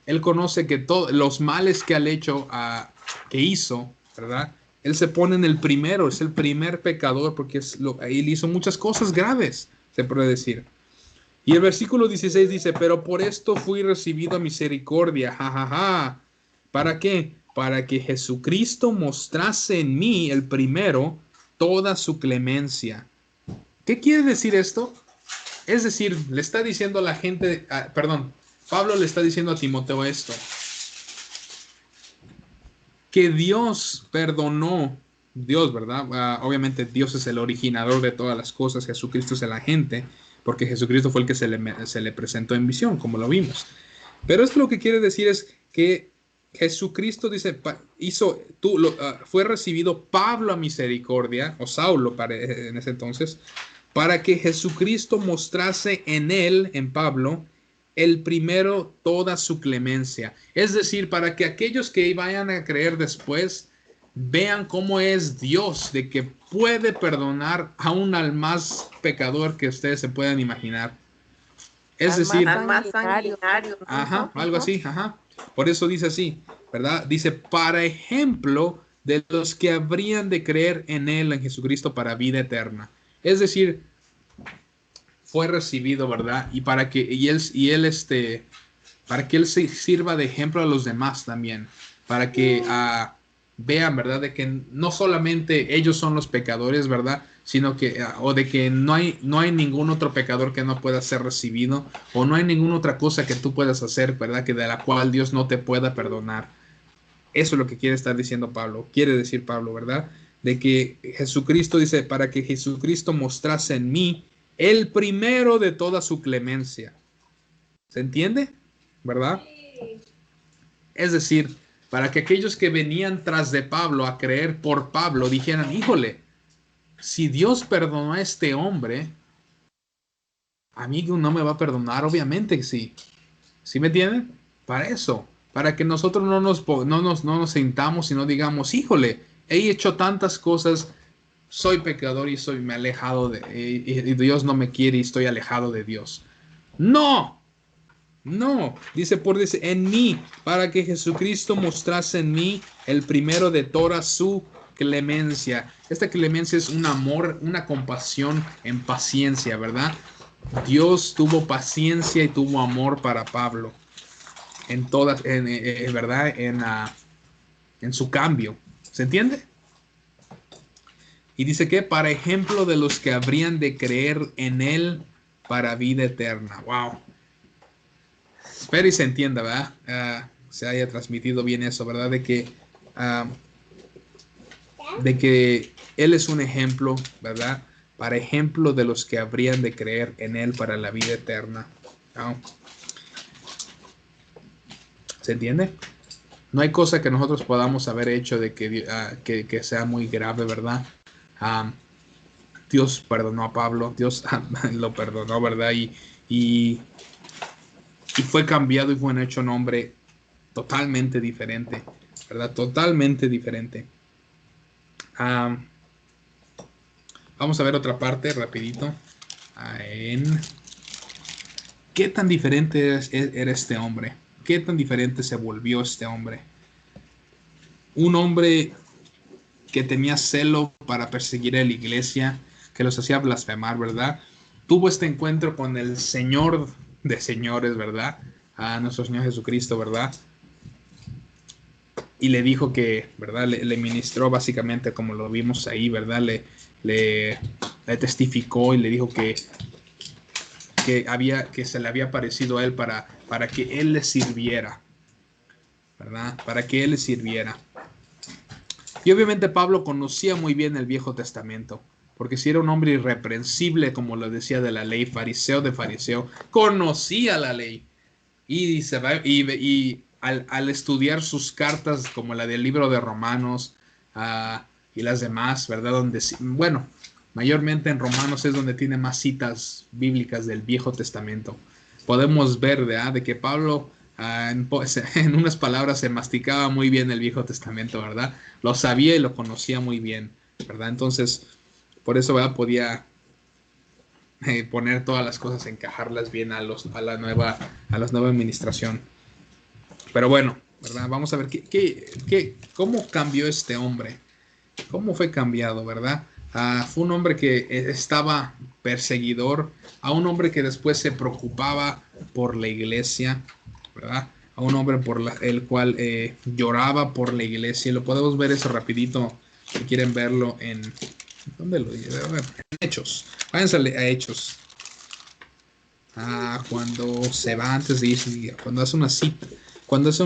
S1: él conoce que todos los males que ha hecho, que hizo, ¿verdad? Él se pone en el primero, es el primer pecador, porque él hizo muchas cosas graves, se puede decir. Y el versículo 16 dice, pero por esto fui recibido misericordia, jajaja. Ja, ja. ¿Para qué? Para que Jesucristo mostrase en mí, el primero, toda su clemencia. ¿Qué quiere decir esto? Es decir, le está diciendo a la gente, perdón, Pablo le está diciendo a Timoteo esto, que Dios perdonó, Dios, ¿verdad? Obviamente Dios es el originador de todas las cosas, Jesucristo es el agente, porque Jesucristo fue el que se le presentó en visión, como lo vimos. Pero esto lo que quiere decir es que Jesucristo dice, fue recibido Pablo a misericordia, o Saulo en ese entonces, para que Jesucristo mostrase en él, en Pablo, el primero toda su clemencia. Es decir, para que aquellos que vayan a creer después vean cómo es Dios, de que puede perdonar aún al más pecador que ustedes se puedan imaginar. Es decir,
S2: al más sanguinario.
S1: Ajá, algo así, ajá. Por eso dice así, ¿verdad? Dice, para ejemplo de los que habrían de creer en él, en Jesucristo, para vida eterna. Es decir, fue recibido, ¿verdad? Y para que para que él se sirva de ejemplo a los demás también, para que vean, ¿verdad? De que no solamente ellos son los pecadores, ¿verdad? Sino que, o de que no hay ningún otro pecador que no pueda ser recibido, o no hay ninguna otra cosa que tú puedas hacer, ¿verdad? Que de la cual Dios no te pueda perdonar. Eso es lo que quiere estar diciendo Pablo, quiere decir Pablo, ¿verdad? De que Jesucristo dice, para que Jesucristo mostrase en mí el primero de toda su clemencia. ¿Se entiende? ¿Verdad? Es decir, para que aquellos que venían tras de Pablo a creer por Pablo dijeran, híjole, si Dios perdonó a este hombre, a mí no me va a perdonar, obviamente que sí. ¿Sí me entienden? Para eso, para que nosotros no nos sintamos y no digamos, híjole, he hecho tantas cosas, soy pecador y me alejado y Dios no me quiere y estoy alejado de Dios. No, no, dice en mí, para que Jesucristo mostrase en mí el primero de toda su clemencia. Esta clemencia es un amor, una compasión en paciencia, ¿verdad? Dios tuvo paciencia y tuvo amor para Pablo en todas, verdad, en su cambio. ¿Se entiende? Y dice que para ejemplo de los que habrían de creer en él para vida eterna. Wow. Espero y se entienda, ¿verdad? Se haya transmitido bien eso, ¿verdad? Uh, de que él es un ejemplo, ¿verdad? Para ejemplo de los que habrían de creer en él para la vida eterna. ¿No? ¿Se entiende? No hay cosa que nosotros podamos haber hecho de que sea muy grave, ¿verdad? Um, Dios perdonó a Pablo, Dios lo perdonó, ¿verdad? Y, y fue cambiado y fue un hecho un hombre totalmente diferente, ¿verdad? Totalmente diferente. Vamos a ver otra parte rapidito. En qué tan diferente era este hombre. Qué tan diferente se volvió este hombre. Un hombre que tenía celo para perseguir a la iglesia, que los hacía blasfemar, ¿verdad? Tuvo este encuentro con el Señor de señores, ¿verdad? A nuestro Señor Jesucristo, ¿verdad? Y le dijo que, ¿verdad? Le ministró básicamente como lo vimos ahí, ¿verdad? Le testificó y le dijo que se le había parecido a él para que él le sirviera, ¿verdad? Para que él le sirviera. Y obviamente Pablo conocía muy bien el Viejo Testamento, porque si era un hombre irreprensible, como lo decía de la ley, fariseo de fariseo, conocía la ley. Y al estudiar sus cartas, como la del libro de Romanos y las demás, ¿verdad? Bueno, mayormente en Romanos es donde tiene más citas bíblicas del Viejo Testamento. Podemos ver, ¿verdad? De que Pablo, en unas palabras, se masticaba muy bien el Viejo Testamento, ¿verdad? Lo sabía y lo conocía muy bien, ¿verdad? Entonces, por eso, ¿verdad? Podía poner todas las cosas, encajarlas bien a la nueva administración. Pero bueno, ¿verdad? Vamos a ver cómo cambió este hombre. ¿Cómo fue cambiado, verdad? Fue un hombre que estaba perseguidor, a un hombre que después se preocupaba por la iglesia, ¿verdad? A un hombre el cual lloraba por la iglesia. Y lo podemos ver eso rapidito, si quieren verlo en... ¿Dónde lo dije? En Hechos. Váyanse a Hechos. Cuando se va antes de irse, cuando hace una cita, cuando hace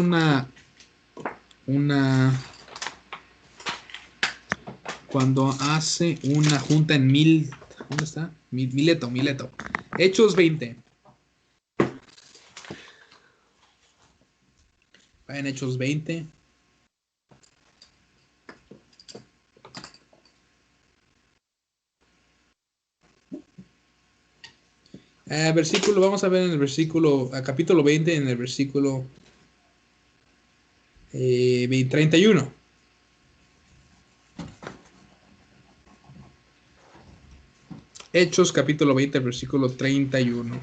S1: cuando hace una junta en ¿dónde está? Mileto. Hechos 20. Va en Hechos 20. Versículo, vamos a ver en el versículo, capítulo 20, en el versículo 31. Hechos capítulo 20, versículo 31.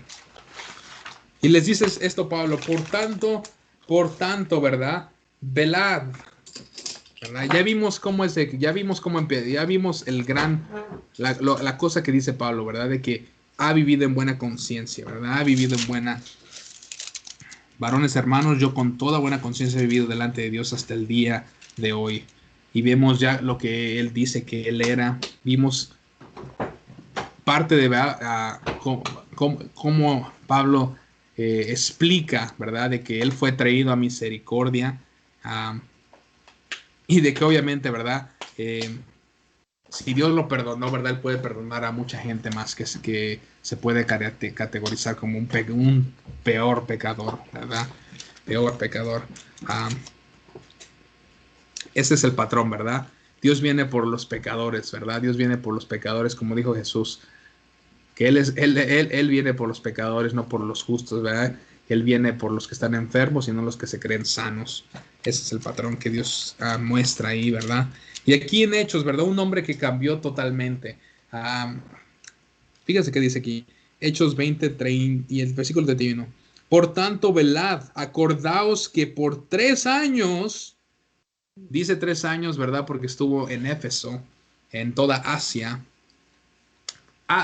S1: Y les dices esto, Pablo, por tanto, ¿verdad? Velad. ¿Verdad? Ya vimos cómo ya vimos la cosa que dice Pablo, ¿verdad? De que ha vivido en buena conciencia, ¿verdad? Ha vivido en buena. Varones hermanos, yo con toda buena conciencia he vivido delante de Dios hasta el día de hoy. Y vemos ya lo que él dice que él era. Vimos parte de cómo Pablo explica, ¿verdad? De que él fue traído a misericordia. Y de que obviamente, ¿verdad? Si Dios lo perdonó, ¿verdad? Él puede perdonar a mucha gente más que se puede categorizar como un peor pecador, ¿verdad? Peor pecador. Ese es el patrón, ¿verdad? Dios viene por los pecadores, ¿verdad? Dios viene por los pecadores, como dijo Jesús, que él viene por los pecadores, no por los justos, ¿verdad? Él viene por los que están enfermos y no los que se creen sanos. Ese es el patrón que Dios muestra ahí, ¿verdad? Y aquí en Hechos, ¿verdad? Un hombre que cambió totalmente. Fíjense que dice aquí, Hechos 20, 30 y el versículo 31. Por tanto, velad, acordaos que por 3 años, dice 3 años, ¿verdad? Porque estuvo en Éfeso, en toda Asia.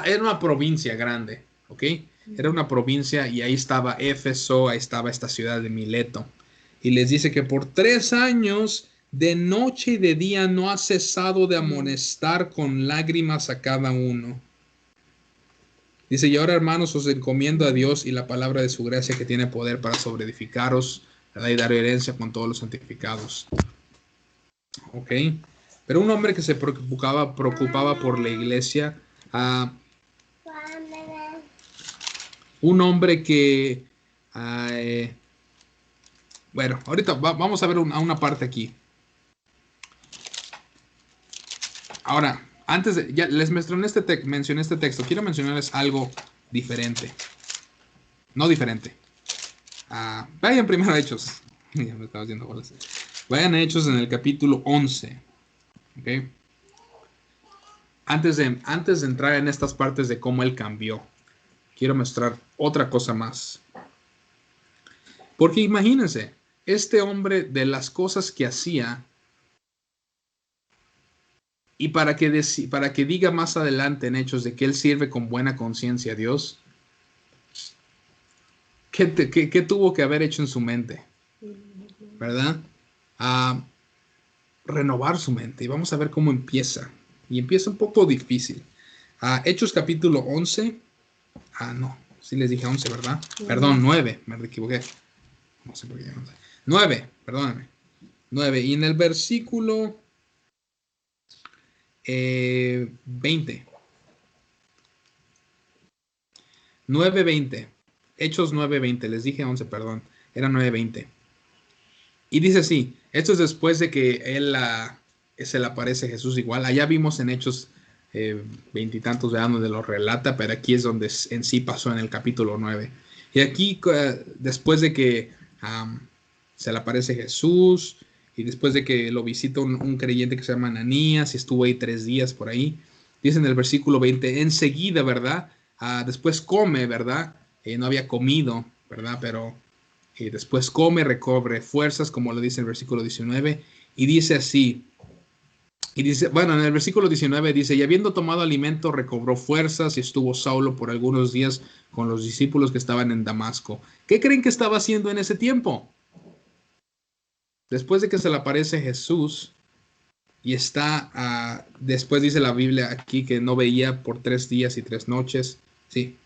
S1: Era una provincia grande. ¿ok? Era una provincia y ahí estaba Éfeso, ahí estaba esta ciudad de Mileto. Y les dice que por 3 años, de noche y de día, no ha cesado de amonestar con lágrimas a cada uno. Dice, y ahora hermanos os encomiendo a Dios y la palabra de su gracia que tiene poder para sobreedificaros, ¿verdad? Y dar herencia con todos los santificados. ¿Ok? Pero un hombre que se preocupaba por la iglesia, un hombre que, bueno, ahorita vamos a ver una parte aquí. Ahora, antes de, ya les mencioné este texto, quiero mencionarles algo diferente. No diferente. Vayan primero a Hechos. Ya me estaba haciendo bolas. Vayan a Hechos en el capítulo 11. ¿Ok? Antes de entrar en estas partes de cómo él cambió, quiero mostrar otra cosa más. Porque imagínense, este hombre, de las cosas que hacía, y para que diga más adelante en Hechos de que él sirve con buena conciencia a Dios, ¿qué tuvo que haber hecho en su mente? ¿Verdad? Renovar su mente. Y vamos a ver cómo empieza. Y empieza un poco difícil. Hechos capítulo 11. No, sí les dije 11, ¿verdad? Perdón, 9, me equivoqué. No sé por qué. 9, perdóname. 9. Y en el versículo 20. 9:20. Hechos 9:20. Les dije 11, perdón. Era 9:20. Y dice así. Esto es después de que se le aparece Jesús igual. Allá vimos en Hechos 20 y tantos, de donde lo relata, pero aquí es donde en sí pasó en el capítulo 9. Y aquí, después de que se le aparece Jesús, y después de que lo visita un creyente que se llama Ananías, y estuvo ahí 3 días por ahí, dice en el versículo 20, enseguida, ¿verdad? Después come, ¿verdad? No había comido, ¿verdad? Pero después come, recobre fuerzas, como lo dice el versículo 19, y dice así. Y dice, bueno, en el versículo 19 dice, y habiendo tomado alimento, recobró fuerzas y estuvo Saulo por algunos días con los discípulos que estaban en Damasco. ¿Qué creen que estaba haciendo en ese tiempo? Después de que se le aparece Jesús y está, después dice la Biblia aquí que no veía por 3 días y 3 noches. Sí,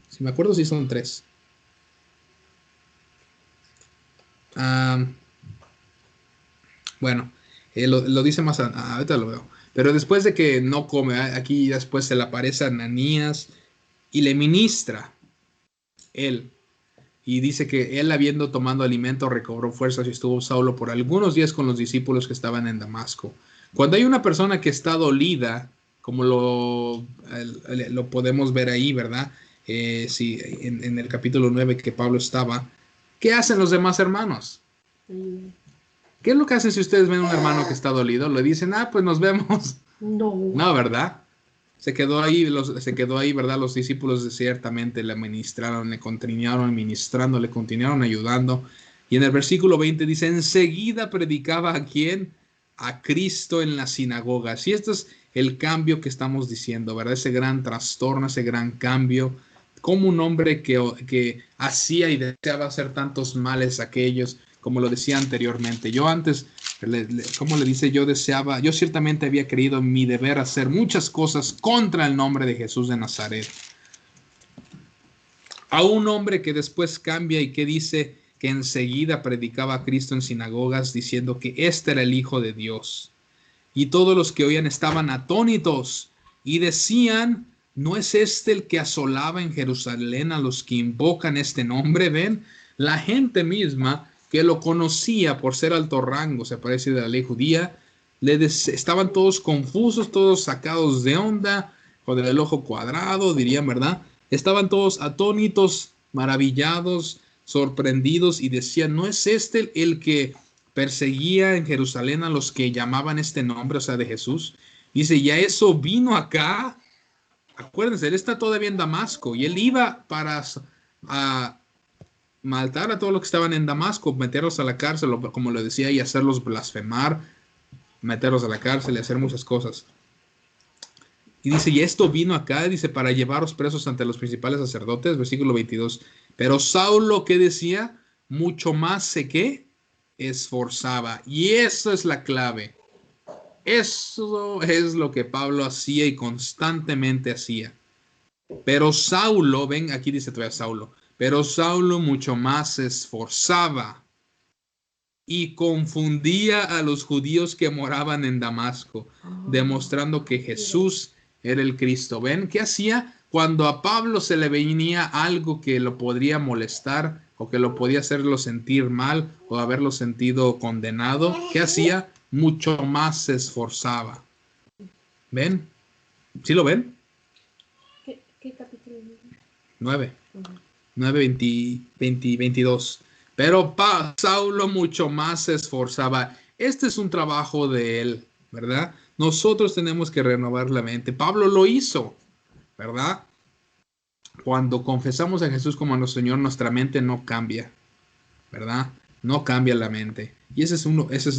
S1: si me acuerdo si son 3. Bueno, lo dice más, ahorita lo veo. Pero después de que no come, aquí después se le aparece a Ananías y le ministra él. Y dice que él, habiendo tomado alimento, recobró fuerzas y estuvo Saulo por algunos días con los discípulos que estaban en Damasco. Cuando hay una persona que está dolida, como lo podemos ver ahí, ¿verdad? Sí, en el capítulo 9 que Pablo estaba, ¿qué hacen los demás hermanos? ¿Qué es lo que hacen si ustedes ven a un hermano que está dolido? Le dicen, pues nos vemos. No, ¿verdad? Se quedó ahí, ¿verdad? Los discípulos ciertamente le ministraron, le continuaron ministrando, le continuaron ayudando. Y en el versículo 20 dice, enseguida predicaba ¿a quién? A Cristo en las sinagogas. Y esto es el cambio que estamos diciendo, ¿verdad? Ese gran trastorno, ese gran cambio. Como un hombre que hacía y deseaba hacer tantos males a aquellos, como lo decía anteriormente. Yo antes, como le dice, yo ciertamente había creído en mi deber hacer muchas cosas contra el nombre de Jesús de Nazaret. A un hombre que después cambia y que dice que enseguida predicaba a Cristo en sinagogas diciendo que este era el Hijo de Dios. Y todos los que oían estaban atónitos y decían, ¿no es este el que asolaba en Jerusalén a los que invocan este nombre? ¿Ven? La gente misma que lo conocía por ser alto rango, se parece de la ley judía, estaban todos confusos, todos sacados de onda, con el ojo cuadrado, dirían, ¿verdad? Estaban todos atónitos, maravillados, sorprendidos y decían, ¿no es este el que perseguía en Jerusalén a los que llamaban este nombre, o sea, de Jesús? Dice, ya eso vino acá. Acuérdense, él está todavía en Damasco y él iba para matar a todos los que estaban en Damasco, meterlos a la cárcel, como le decía, y hacerlos blasfemar, meterlos a la cárcel y hacer muchas cosas. Y dice, y esto vino acá, dice, para llevaros presos ante los principales sacerdotes, versículo 22. Pero Saulo, ¿qué decía? Mucho más se que esforzaba. Y eso es la clave. Eso es lo que Pablo hacía y constantemente hacía. Pero Saulo, ven, aquí dice todavía Saulo, pero Saulo mucho más se esforzaba y confundía a los judíos que moraban en Damasco, demostrando que Jesús era el Cristo. ¿Ven qué hacía? Cuando a Pablo se le venía algo que lo podría molestar o que lo podía hacerlo sentir mal o haberlo sentido condenado, ¿qué hacía? Mucho más se esforzaba. ¿Ven? ¿Sí lo ven?
S3: ¿Qué capítulo?
S1: 9. 9, 20, 22. Pero Saulo mucho más se esforzaba. Este es un trabajo de él, ¿verdad? Nosotros tenemos que renovar la mente. Pablo lo hizo, ¿verdad? Cuando confesamos a Jesús como nuestro Señor, nuestra mente no cambia, ¿verdad? No cambia la mente. Y ese es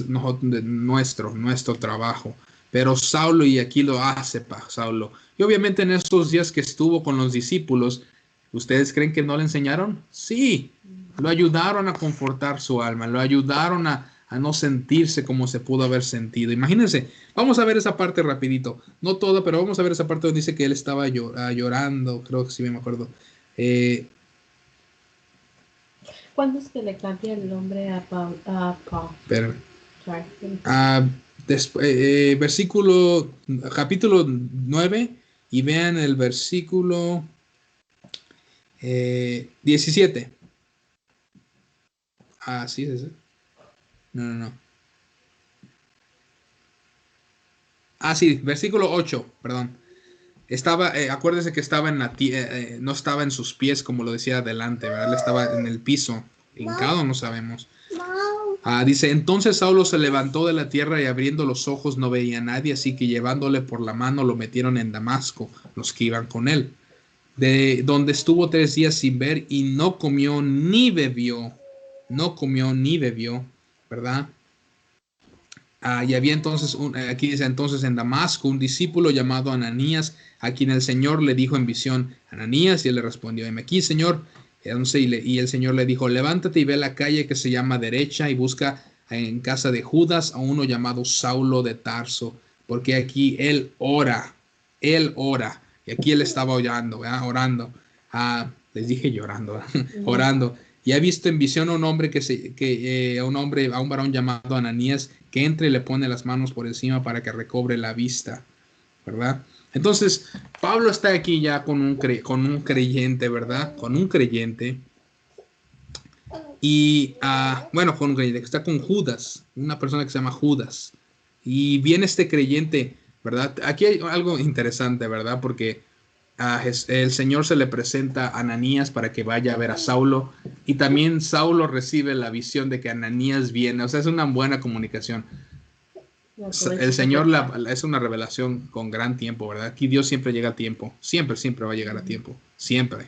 S1: nuestro trabajo. Pero Saulo, y aquí lo hace Saulo. Y obviamente en estos días que estuvo con los discípulos, ¿ustedes creen que no le enseñaron? Sí, lo ayudaron a confortar su alma, lo ayudaron a no sentirse como se pudo haber sentido. Imagínense, vamos a ver esa parte rapidito. No toda, pero vamos a ver esa parte donde dice que él estaba llorando, creo que sí me acuerdo.
S3: ¿Cuándo es que le cambia el nombre a Paul?
S1: Pero,
S3: Sorry.
S1: versículo, capítulo 9, y vean el versículo 17. Ah, sí, es ese. No. Ah, sí, versículo 8, perdón. Estaba, acuérdese que estaba en no estaba en sus pies, como lo decía adelante, ¿verdad? Él estaba en el piso, hincado, no sabemos. Dice, entonces Saulo se levantó de la tierra y abriendo los ojos no veía a nadie, así que llevándole por la mano lo metieron en Damasco, los que iban con él, de donde estuvo 3 días sin ver y no comió ni bebió, ¿verdad? Y había entonces, aquí dice entonces en Damasco, un discípulo llamado Ananías, a quien el Señor le dijo en visión, Ananías, y él le respondió, heme aquí, Señor. Y el Señor le dijo, levántate y ve a la calle que se llama Derecha y busca en casa de Judas a uno llamado Saulo de Tarso, porque aquí él ora, y aquí él estaba orando, ¿verdad? Orando. Les dije llorando, orando. Y ha visto en visión a un hombre a un varón llamado Ananías, que entra y le pone las manos por encima para que recobre la vista, ¿verdad? Entonces, Pablo está aquí ya con un creyente, ¿verdad? Con un creyente. Y, con un creyente que está con Judas, una persona que se llama Judas. Y viene este creyente, ¿verdad? Aquí hay algo interesante, ¿verdad? Porque el Señor se le presenta a Ananías para que vaya a ver a Saulo, y también Saulo recibe la visión de que Ananías viene. O sea, es una buena comunicación. El Señor es una revelación con gran tiempo, ¿verdad? Aquí Dios siempre llega a tiempo, siempre va a llegar a tiempo, siempre.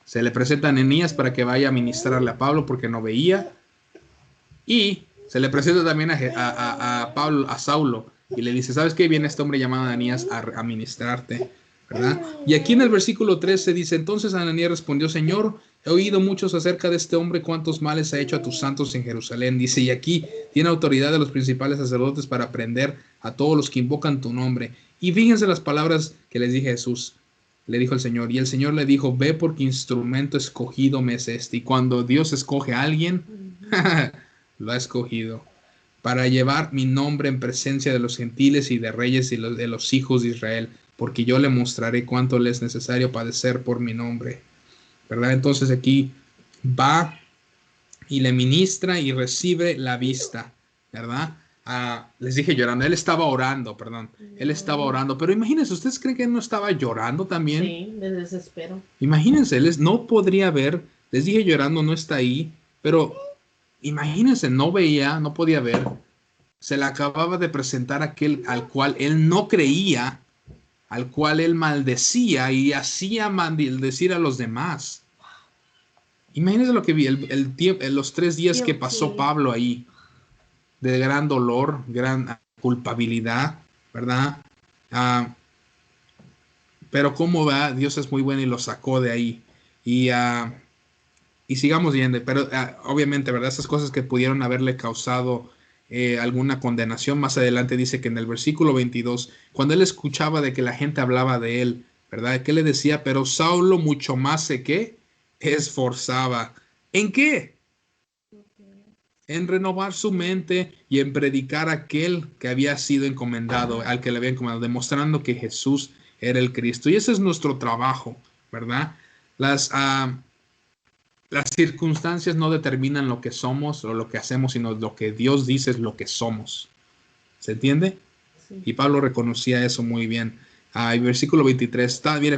S1: Se le presenta a Ananías para que vaya a ministrarle a Pablo porque no veía, y se le presenta también a Saulo, y le dice, ¿sabes qué? Viene este hombre llamado Ananías a ministrarte, ¿verdad? Y aquí en el versículo 13 dice, entonces Ananías respondió, Señor, he oído muchos acerca de este hombre, cuántos males ha hecho a tus santos en Jerusalén. Dice, y aquí tiene autoridad de los principales sacerdotes para prender a todos los que invocan tu nombre. Y fíjense las palabras que les dije a Jesús. Le dijo el Señor, y el Señor le dijo, ve porque instrumento escogido me es este. Y cuando Dios escoge a alguien, lo ha escogido para llevar mi nombre en presencia de los gentiles y de reyes y de los hijos de Israel, porque yo le mostraré cuánto le es necesario padecer por mi nombre, ¿verdad? Entonces aquí va y le ministra y recibe la vista, ¿verdad? Les dije llorando, él estaba orando, pero imagínense, ¿ustedes creen que él no estaba llorando también?
S3: Sí, de desespero.
S1: Imagínense, él no podría ver, les dije llorando, no está ahí, pero imagínense, no veía, no podía ver, se le acababa de presentar aquel al cual él no creía, al cual él maldecía y hacía maldecir a los demás. Imagínense lo que vi, los 3 días que pasó Pablo ahí, de gran dolor, gran culpabilidad, ¿verdad? Pero cómo va, Dios es muy bueno y lo sacó de ahí. Y sigamos viendo, pero obviamente, ¿verdad? Esas cosas que pudieron haberle causado alguna condenación. Más adelante dice que en el versículo 22, cuando él escuchaba de que la gente hablaba de él, ¿verdad? ¿Qué le decía? Pero Saulo mucho más se ¿qué? Esforzaba. ¿En qué? En renovar su mente y en predicar a aquel que había sido encomendado, al que le había encomendado, demostrando que Jesús era el Cristo. Y ese es nuestro trabajo, ¿verdad? Las circunstancias no determinan lo que somos o lo que hacemos, sino lo que Dios dice es lo que somos. ¿Se entiende?
S3: Sí.
S1: Y Pablo reconocía eso muy bien. El versículo 23, mira,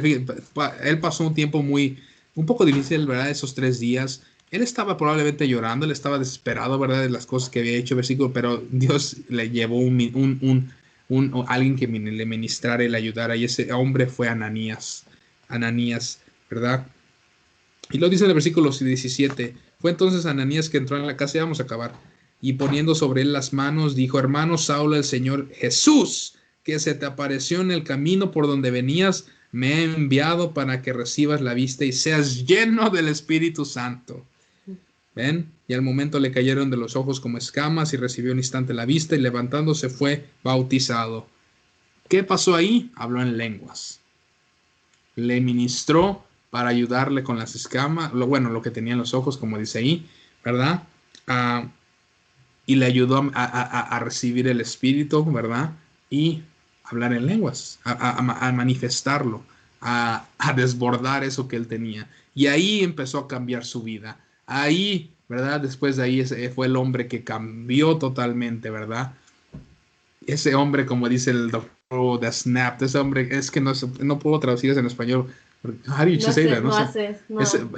S1: él pasó un tiempo un poco difícil, ¿verdad? Esos 3 días. Él estaba probablemente llorando, él estaba desesperado, ¿verdad? De las cosas que había hecho, versículo, pero Dios le llevó alguien que le ministrara y le ayudara. Y ese hombre fue Ananías. Ananías, ¿verdad? Y lo dice en el versículo 17. Fue entonces Ananías que entró en la casa, y vamos a acabar, y poniendo sobre él las manos, dijo: hermano Saulo, el Señor Jesús, que se te apareció en el camino por donde venías, me ha enviado para que recibas la vista y seas lleno del Espíritu Santo. ¿Ven? Y al momento le cayeron de los ojos como escamas y recibió un instante la vista y levantándose fue bautizado. ¿Qué pasó ahí? Habló en lenguas. Le ministró para ayudarle con las escamas, lo que tenía en los ojos, como dice ahí, ¿verdad? Y le ayudó a recibir el Espíritu, ¿verdad? Y hablar en lenguas, a manifestarlo, a desbordar eso que él tenía. Y ahí empezó a cambiar su vida. Ahí, ¿verdad? Después de ahí fue el hombre que cambió totalmente, ¿verdad? Ese hombre, como dice el doctor de Snap, ese hombre, es que no puedo traducir eso en español. How do you say that?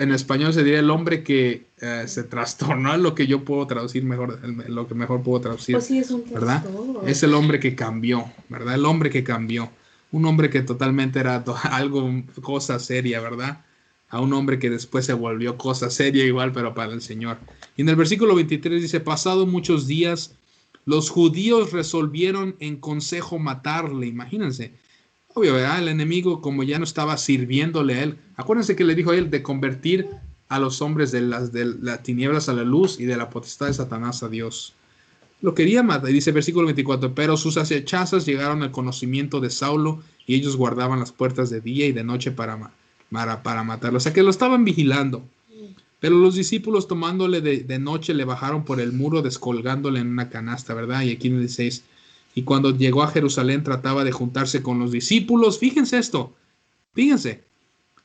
S1: En español se diría el hombre que se trastornó, es lo que yo puedo traducir mejor, lo que mejor puedo traducir.
S3: Pues sí, es un
S1: ¿verdad?
S3: trastorno.
S1: Es el hombre que cambió, ¿verdad? El hombre que cambió. Un hombre que totalmente era cosa seria, ¿verdad? A un hombre que después se volvió cosa seria igual, pero para el Señor. Y en el versículo 23 dice: pasado muchos días, los judíos resolvieron en consejo matarle. Imagínense. Obvio, ¿verdad? El enemigo, como ya no estaba sirviéndole a él. Acuérdense que le dijo a él de convertir a los hombres de las tinieblas a la luz y de la potestad de Satanás a Dios. Lo quería matar, dice versículo 24, pero sus acechanzas llegaron al conocimiento de Saulo y ellos guardaban las puertas de día y de noche para matarlo. O sea que lo estaban vigilando. Pero los discípulos tomándole de noche le bajaron por el muro descolgándole en una canasta, ¿verdad? Y aquí en el 16, y cuando llegó a Jerusalén trataba de juntarse con los discípulos. Fíjense esto, fíjense,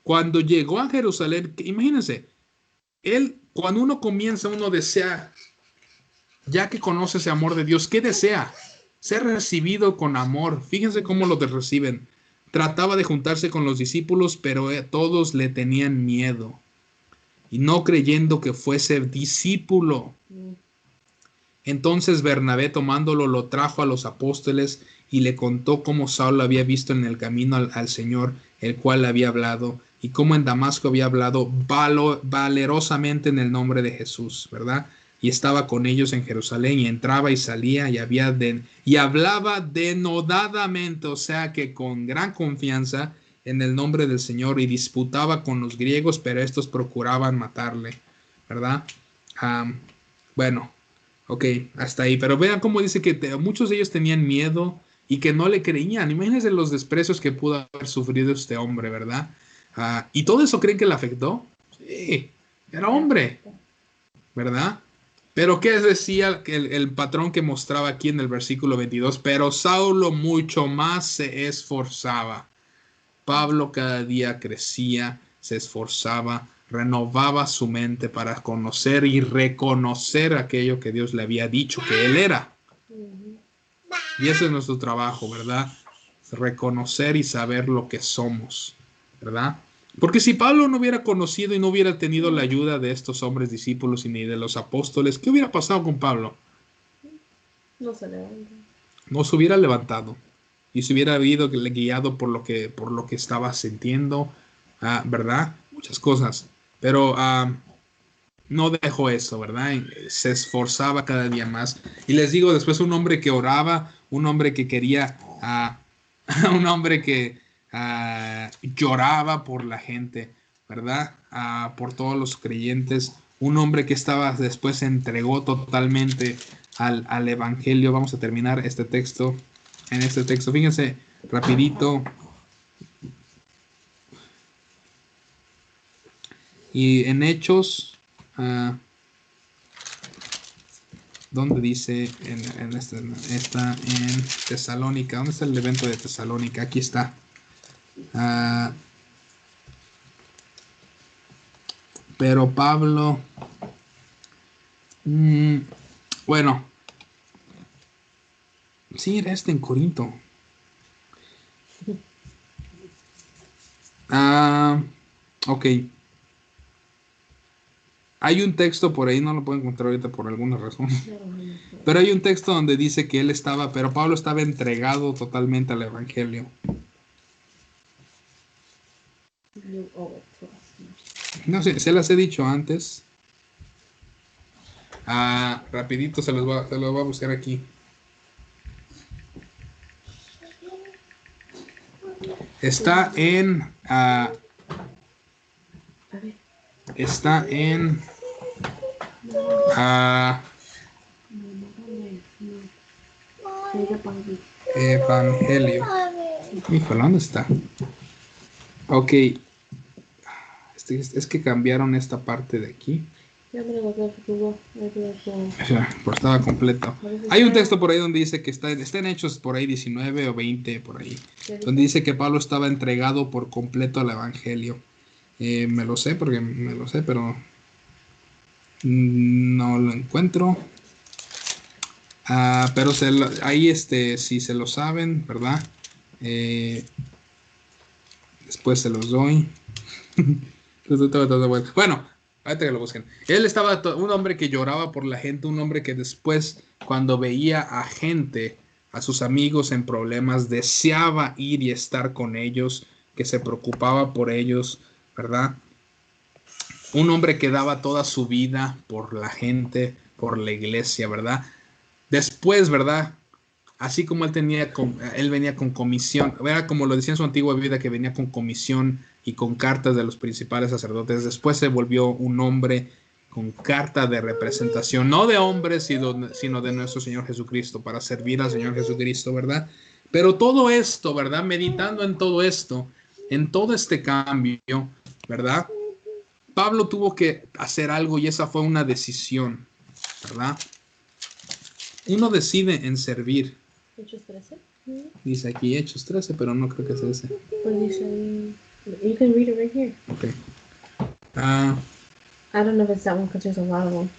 S1: cuando llegó a Jerusalén, imagínense, cuando uno desea, ya que conoce ese amor de Dios, ¿qué desea? Ser recibido con amor. Fíjense cómo lo reciben. Trataba de juntarse con los discípulos, pero todos le tenían miedo. Y no creyendo que fuese discípulo. Entonces Bernabé, tomándolo, lo trajo a los apóstoles y le contó cómo Saulo había visto en el camino al Señor, el cual le había hablado, y cómo en Damasco había hablado valerosamente en el nombre de Jesús, ¿verdad? Y estaba con ellos en Jerusalén, y entraba y salía, y hablaba denodadamente, o sea que con gran confianza, en el nombre del Señor, y disputaba con los griegos, pero estos procuraban matarle, ¿verdad? Bueno, ok, hasta ahí. Pero vean cómo dice que muchos de ellos tenían miedo y que no le creían. Imagínense los desprecios que pudo haber sufrido este hombre, ¿verdad? ¿Y todo eso creen que le afectó? Sí, era hombre, ¿verdad? Pero ¿qué decía el patrón que mostraba aquí en el versículo 22? Pero Saulo mucho más se esforzaba. Pablo cada día crecía, se esforzaba, renovaba su mente para conocer y reconocer aquello que Dios le había dicho que él era. Y ese es nuestro trabajo, ¿verdad? Reconocer y saber lo que somos, ¿verdad? Porque si Pablo no hubiera conocido y no hubiera tenido la ayuda de estos hombres discípulos y ni de los apóstoles, ¿qué hubiera pasado con Pablo?
S3: No se levanta.
S1: No se hubiera levantado y se hubiera ido guiado por lo que estaba sintiendo, ¿verdad? Muchas cosas. Pero no dejó eso, ¿verdad? Se esforzaba cada día más. Y les digo, después un hombre que oraba, un hombre que quería, un hombre que lloraba por la gente, ¿verdad? Por todos los creyentes. Un hombre que después se entregó totalmente al evangelio. Vamos a terminar este texto. En este texto, fíjense, rapidito. Y en Hechos, ¿dónde dice? Está en Tesalónica. ¿Dónde está el evento de Tesalónica? Aquí está. Pero Pablo, bueno, sí, era en Corinto. Ok. Hay un texto por ahí, no lo puedo encontrar ahorita por alguna razón. Pero hay un texto donde dice que pero Pablo estaba entregado totalmente al evangelio. No sé, se las he dicho antes. Rapidito se los voy a buscar aquí. Está en Evangelio. Híjole, ¿dónde está? Ok. Es que cambiaron esta parte de aquí. Pues estaba completo. Hay un texto por ahí donde dice que está en Hechos por ahí 19 o 20 por ahí, donde dice que Pablo estaba entregado por completo al evangelio. Me lo sé, pero no lo encuentro. Pero ahí si se lo saben, ¿verdad? Después se los doy. Bueno, ahorita que lo busquen. Él estaba un hombre que lloraba por la gente, un hombre que después, cuando veía a gente, a sus amigos en problemas, deseaba ir y estar con ellos, que se preocupaba por ellos, ¿verdad? Un hombre que daba toda su vida por la gente, por la iglesia, ¿verdad? Después, ¿verdad? Así como él venía con comisión, era como lo decía en su antigua vida, que venía con comisión y con cartas de los principales sacerdotes. Después se volvió un hombre con carta de representación, no de hombres, sino de nuestro Señor Jesucristo, para servir al Señor Jesucristo, ¿verdad? Pero todo esto, ¿verdad? Meditando en todo esto, en todo este cambio, ¿verdad? Pablo tuvo que hacer algo y esa fue una decisión, ¿verdad? Uno decide en servir.
S3: Hechos 13.
S1: Dice aquí Hechos 13, pero no creo que sea ese.
S3: Pues dice, you can read it right here.
S1: Okay.
S3: I don't know if it's that one because there's a lot of them.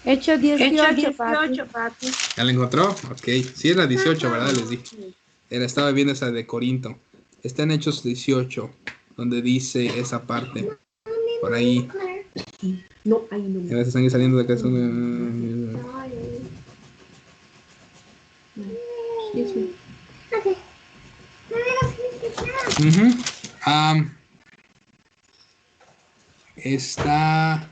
S4: Hechos 18, papi.
S1: ¿Ya la encontró? Ok. Sí, era 18, ¿verdad? Les dije. Estaba viendo esa de Corinto. Está en Hechos 18, donde dice esa parte. Por ahí.
S3: No, ahí no.
S1: Ya se están saliendo de acá.
S3: Excuse me.
S2: Okay.
S1: Está.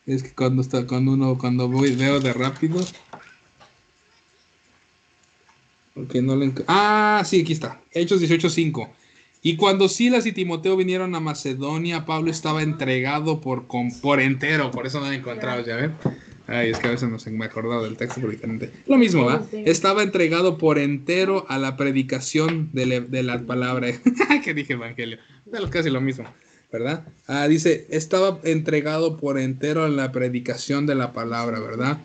S1: Es que cuando veo de rápido. Porque no le sí, aquí está. Hechos 18:5. Y cuando Silas y Timoteo vinieron a Macedonia, Pablo estaba entregado por entero. Por eso no lo he encontrado, ¿ya ven? Ay, es que a veces no se me he acordado del texto por diferente. Lo mismo, ¿va? Estaba entregado por entero a la predicación de la palabra. ¿Qué dije, evangelio? Es casi lo mismo, ¿verdad? Dice, estaba entregado por entero a la predicación de la palabra, ¿verdad?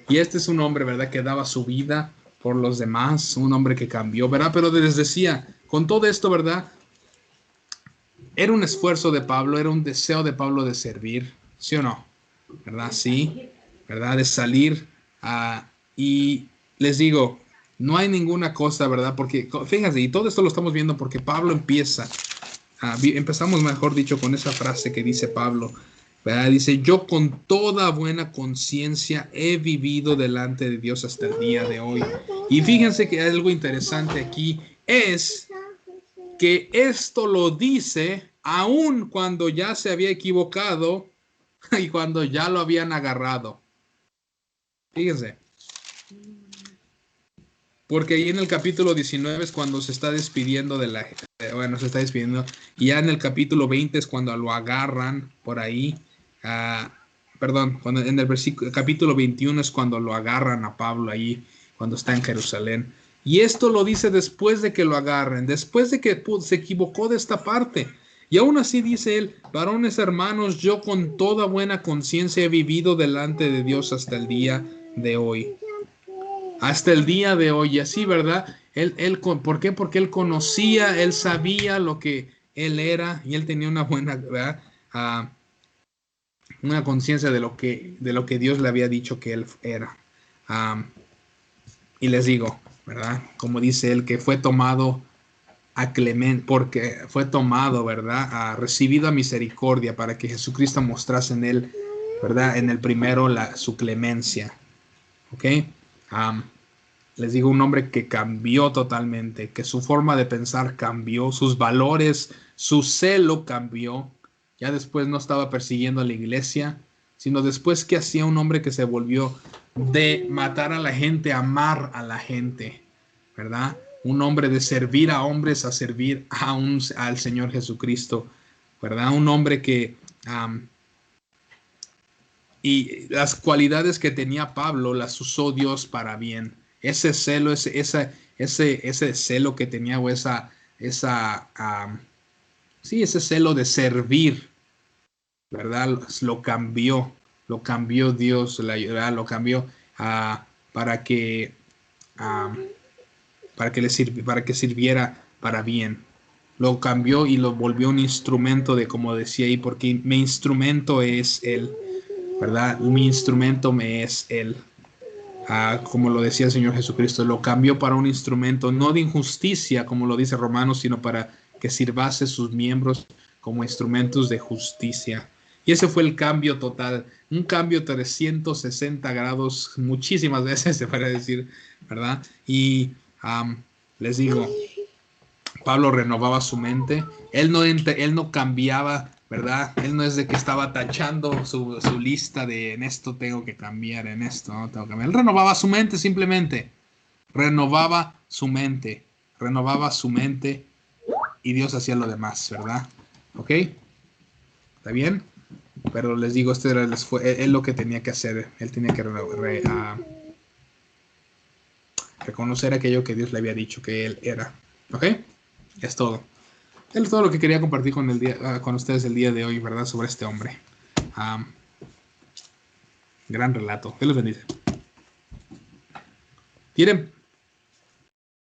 S1: Y este es un hombre, ¿verdad? Que daba su vida por los demás, un hombre que cambió, ¿verdad? Pero les decía, con todo esto, ¿verdad? Era un esfuerzo de Pablo, era un deseo de Pablo de servir, ¿sí o no? ¿Verdad? Sí, ¿verdad? De salir y les digo, no hay ninguna cosa, ¿verdad? Porque, fíjense, y todo esto lo estamos viendo porque Pablo empezamos, mejor dicho, con esa frase que dice Pablo, ¿verdad? Dice, yo con toda buena conciencia he vivido delante de Dios hasta el día de hoy. Y fíjense que algo interesante aquí es que esto lo dice aun cuando ya se había equivocado y cuando ya lo habían agarrado. Fíjense. Porque ahí en el capítulo 19 es cuando se está despidiendo se está despidiendo. Y ya en el capítulo 20 es cuando lo agarran por ahí. Cuando en el capítulo 21 es cuando lo agarran a Pablo ahí, cuando está en Jerusalén. Y esto lo dice después de que lo agarren, después de que se equivocó de esta parte. Y aún así dice él: varones hermanos, yo con toda buena conciencia he vivido delante de Dios hasta el día de hoy. Hasta el día de hoy, y así, ¿verdad? ¿Por qué? Porque él conocía, él sabía lo que él era, y él tenía una buena, ¿verdad? Una conciencia de lo que Dios le había dicho que él era. Y les digo, ¿verdad? Como dice él, que fue tomado a Clemente, porque fue tomado, ¿verdad? Recibido a misericordia para que Jesucristo mostrase en él, ¿verdad? En el primero su clemencia. ¿Ok? Les digo, un hombre que cambió totalmente, que su forma de pensar cambió, sus valores, su celo cambió. Ya después no estaba persiguiendo a la iglesia, sino después que hacía un hombre que se volvió de matar a la gente, amar a la gente, ¿verdad? Un hombre de servir a hombres a servir al Señor Jesucristo, ¿verdad? Un hombre que... y las cualidades que tenía Pablo las usó Dios para bien. Ese celo, ese celo que tenía, o ese celo de servir, ¿verdad? Lo cambió Dios, lo cambió para que para que sirviera para bien. Lo cambió y lo volvió un instrumento de, como decía ahí, porque mi instrumento es Él, ¿verdad? Mi instrumento me es Él. Como lo decía el Señor Jesucristo, lo cambió para un instrumento no de injusticia, como lo dice Romanos, sino para que sirvase sus miembros como instrumentos de justicia. Y ese fue el cambio total, un cambio 360 grados, muchísimas veces se puede decir, ¿verdad? Y les digo, Pablo renovaba su mente, él no cambiaba, ¿verdad? Él no es de que estaba tachando su lista de en esto tengo que cambiar, en esto no tengo que cambiar. Él renovaba su mente simplemente, renovaba su mente y Dios hacía lo demás, ¿verdad? ¿Ok? ¿Está bien? Pero les digo, él lo que tenía que hacer, él tenía que reconocer aquello que Dios le había dicho que él era. ¿Ok? Es todo. Es todo lo que quería compartir con ustedes el día de hoy, ¿verdad? Sobre este hombre. Gran relato. Dios los bendice. ¿Tienen